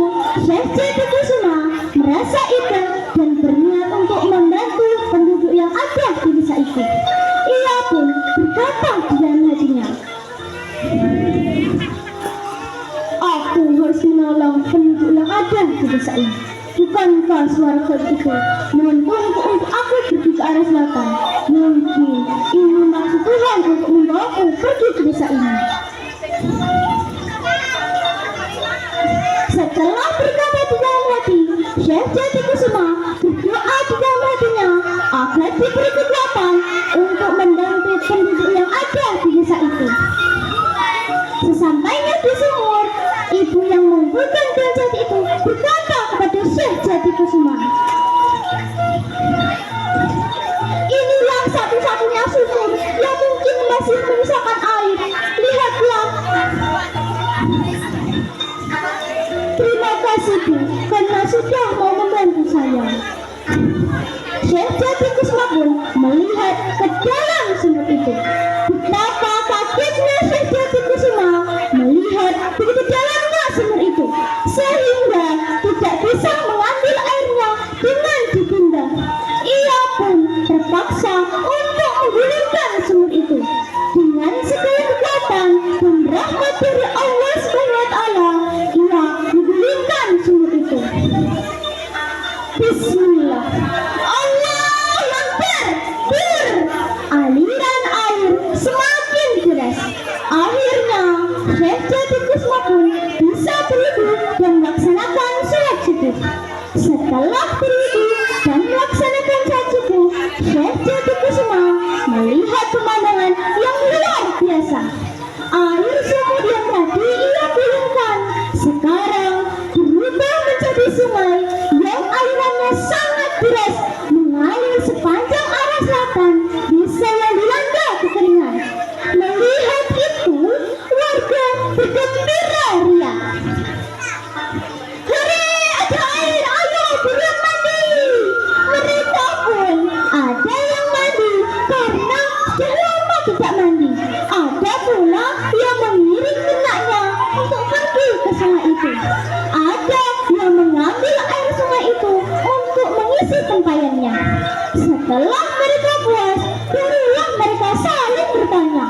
Syekh Jati Kusuma merasa iba dan berniat untuk membantu penduduk yang ada di desa itu. Ia pun berkata di dalam hatinya, "Aku harus menolong penduduk yang ada di desa ini. Bukankah suara khair itu menuntut untuk aku pergi ke arah selatan? Mungkin ini maksud Tuhan untuk membawaku pergi ke desa ini." Setelah berkata di dalam hati, Syekh Jati Kusuma berdoa di dalam hatinya agar diberi kekuatan untuk mendampingi penduduk yang ada di desa itu. Sesampainya di sumur, ibu yang mengumpulkan daun jati itu berkata kepada Syekh Jati Kusuma, "Inilah satu-satunya sumur yang mungkin masih menyisakan air. Lihatlah." "Terima kasih Bu, karena sudah mau membantu saya." Syekh Jati Kusuma pun melihat ke dalam sumur itu. Betapa kagetnya Syekh Jati Kusuma melihat begitu dalamnya sumur itu, sehingga tidak bisa mengambil airnya dengan dipindah. Ia pun terpaksa untuk menggulingkan sumur itu. Dengan segala kekuatan dan rahmat dari Allah SWT, ia menggulingkan sumur itu. Bismillah, Allahu Akbar. Aliran air semakin deras. Akhirnya Syekh Jati Kusuma pun bisa berwudu dan melaksanakan sholat subuh. Setelah berwudu dan melaksanakan sholat subuh, Syekh Jati Kusuma melihat pemandangan yang luar biasa. Air sumur yang tadi ia gulingkan sekarang berubah menjadi sungai yang alirannya sangat deras mengalir sepanjang arah selatan, desa yang dilanda kekeringan. Melihat itu, warga bergembira ria. "Hore, ada air, ayo buruan mandi." Mereka pun ada yang mandi karena sudah lama tidak mandi. Ada pula yang mengiring minaknya untuk pergi ke sungai itu. Ada yang mengambil air sungai itu untuk mengisi tempayannya. Setelah mereka puas, barulah mereka saling bertanya,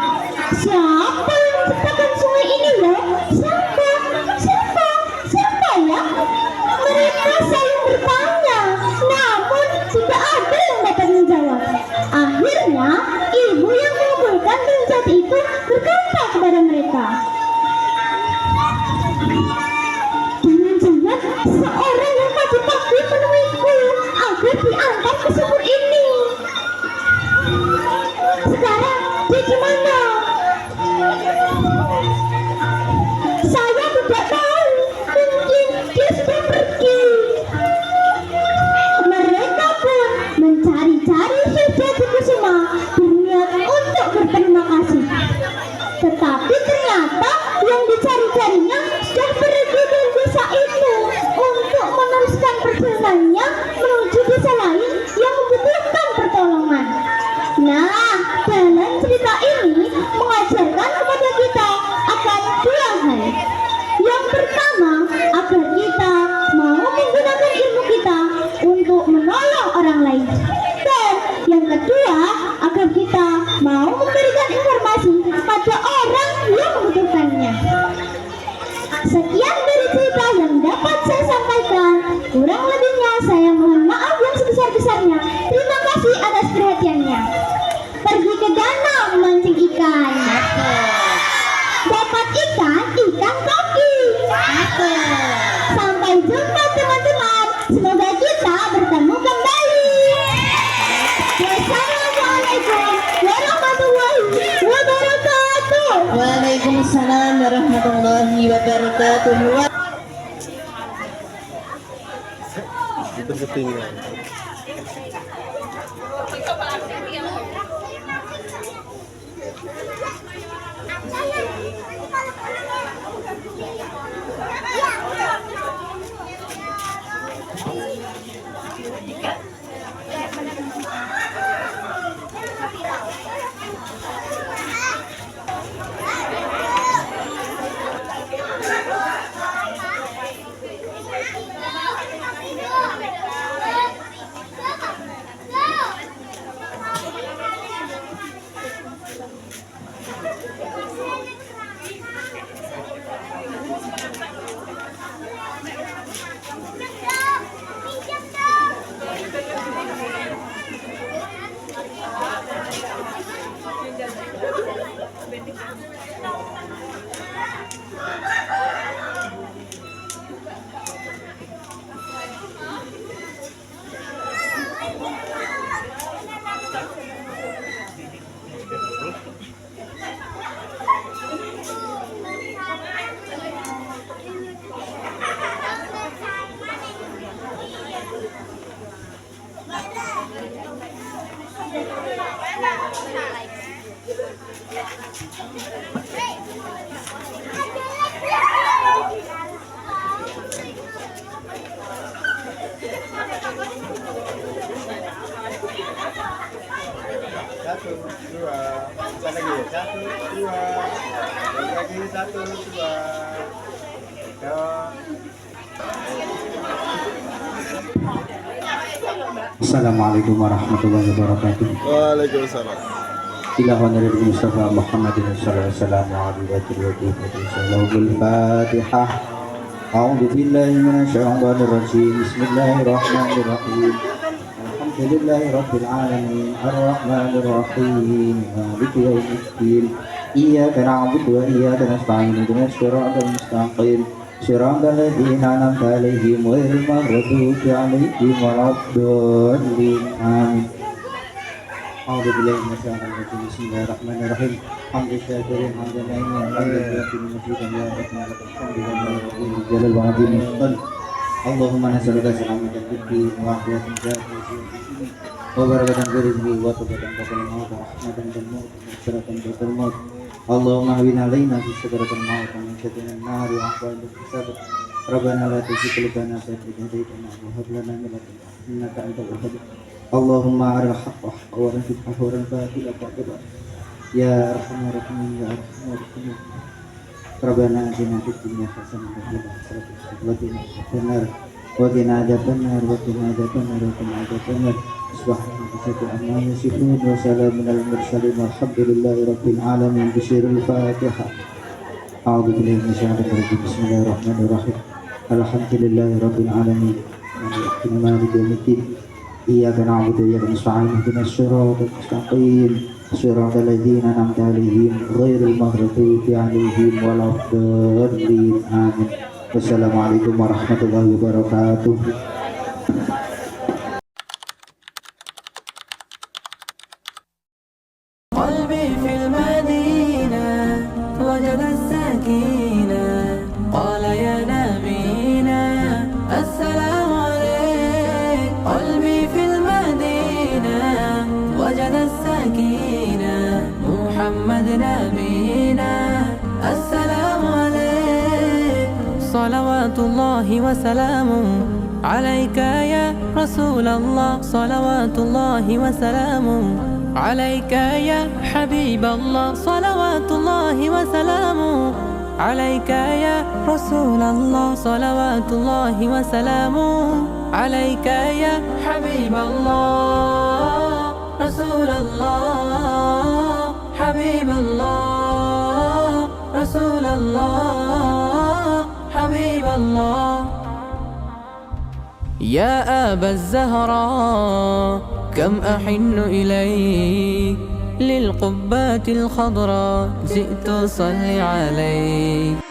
"Siapa yang menciptakan sungai ini ya? Siapa? Siapa? Siapa ya?" Mereka saling bertanya, namun tidak ada yang dapat menjawab. Akhirnya ibu yang mengumpulkan daun jati itu berkata kepada mereka, "Jangan-jangan seorang yang tadi pagi menemuiku agar diantar ke sumur ini. Sekarang dia di mana? Saya tidak tahu. Mungkin dia sudah pergi." Mereka pun mencari-cari mengantarkannya menuju desa lain yang membutuhkan pertolongan. Nah, dalam cerita ini mengajarkan kepada kita akan dua hal. Yang pertama, agar kita mau menggunakan ilmu kita untuk menolong orang lain. Dan yang kedua, agar kita mau memberikan informasi pada orang yang membutuhkannya. Sekian dari cerita yang dapat saya sampaikan. Kurang lebihnya saya mohon maaf yang sebesar-besarnya. Terima kasih atas perhatiannya. Pergi ke danau memancing ikan. Dapat ikan, ikan koki. Sampai jumpa teman-teman. Semoga kita bertemu kembali. Wassalamualaikum warahmatullahi wabarakatuh. Waalaikumsalam warahmatullahi wabarakatuh. Satu, dua, bisa lagi. Satu, dua, lagi satu, dua. Ya. Assalamualaikum warahmatullahi wabarakatuh. Waalaikumsalam. إلى هنري المصطفى محمد صلى الله عليه وسلم وعلى آله الفاتحة. أعوذ بالله من الشيطان الرجيم. بسم الله الرحمن الرحيم. الحمد لله رب العالمين الرحمن الرحيم مالك يوم الدين إياك نعبد وإياك نستعين اهدنا الصراط المستقيم صراط الذين أنعمت عليهم غير المغضوب عليهم ولا الضالين آمين. أعوذ بالله من الشيطان الرجيم. بسم الله الرحمن الرحيم. حمد الشاكرين حمدا نعيما حمدا يكفي مزيدا يا رحمن الحمد لله جلال وعظيم الخلق. اللهم نسألك سلامة الدين وعافية الجسد وبركة في رزقه وتوبة قبل الموت ورحمة بالموت ومغفرة بعد الموت. اللهم اهون علينا في شجرة الموت ومن شر النار وأحوال الحساب. ربنا لا تزغ قلوبنا بعد إذ هديتنا وهب لنا من لدنك إنك أنت الوهاب. اللهم أرنا الحق حقا وارزقنا حورا باطلا باطلا يا أرحم الراحمين يا أرحم الراحمين. ربنا آتنا في الدنيا حسنة وفي الآخرة حسنة وقنا عذاب النار وقنا عذاب النار وقنا عذاب النار. سبحان ربك عما يصفون وسلام على المرسلين والحمد لله رب العالمين. بشير الفاتحة. أعوذ بالله من الشيطان الرجيم. بسم الله الرحمن الرحيم. الحمد لله رب العالمين مالك يوم الدين إياك نعبد وإياك نستعين اهدنا الصراط المستقيم صراط الذين أنعمت عليهم غير المغضوب عليهم ولا الضالين آمين. Wassalamualaikum warahmatullahi wabarakatuh. قلبي في المدينة وجد السكينة قال يا نبينا السلام عليك. قلبي في المدينة وجد السكينة محمد نبينا السلام عليك. صلوات الله وسلامه عليك يا رسول الله صلوات الله وسلامه عليك يا حبيب الله صلوات الله وسلامه عليك يا رسول الله صلوات الله وسلامه عليك يا حبيب الله رسول الله حبيب الله رسول الله حبيب الله يا أبا الزهراء كم أحن إليك للقبات الخضراء جئت أصلي عليك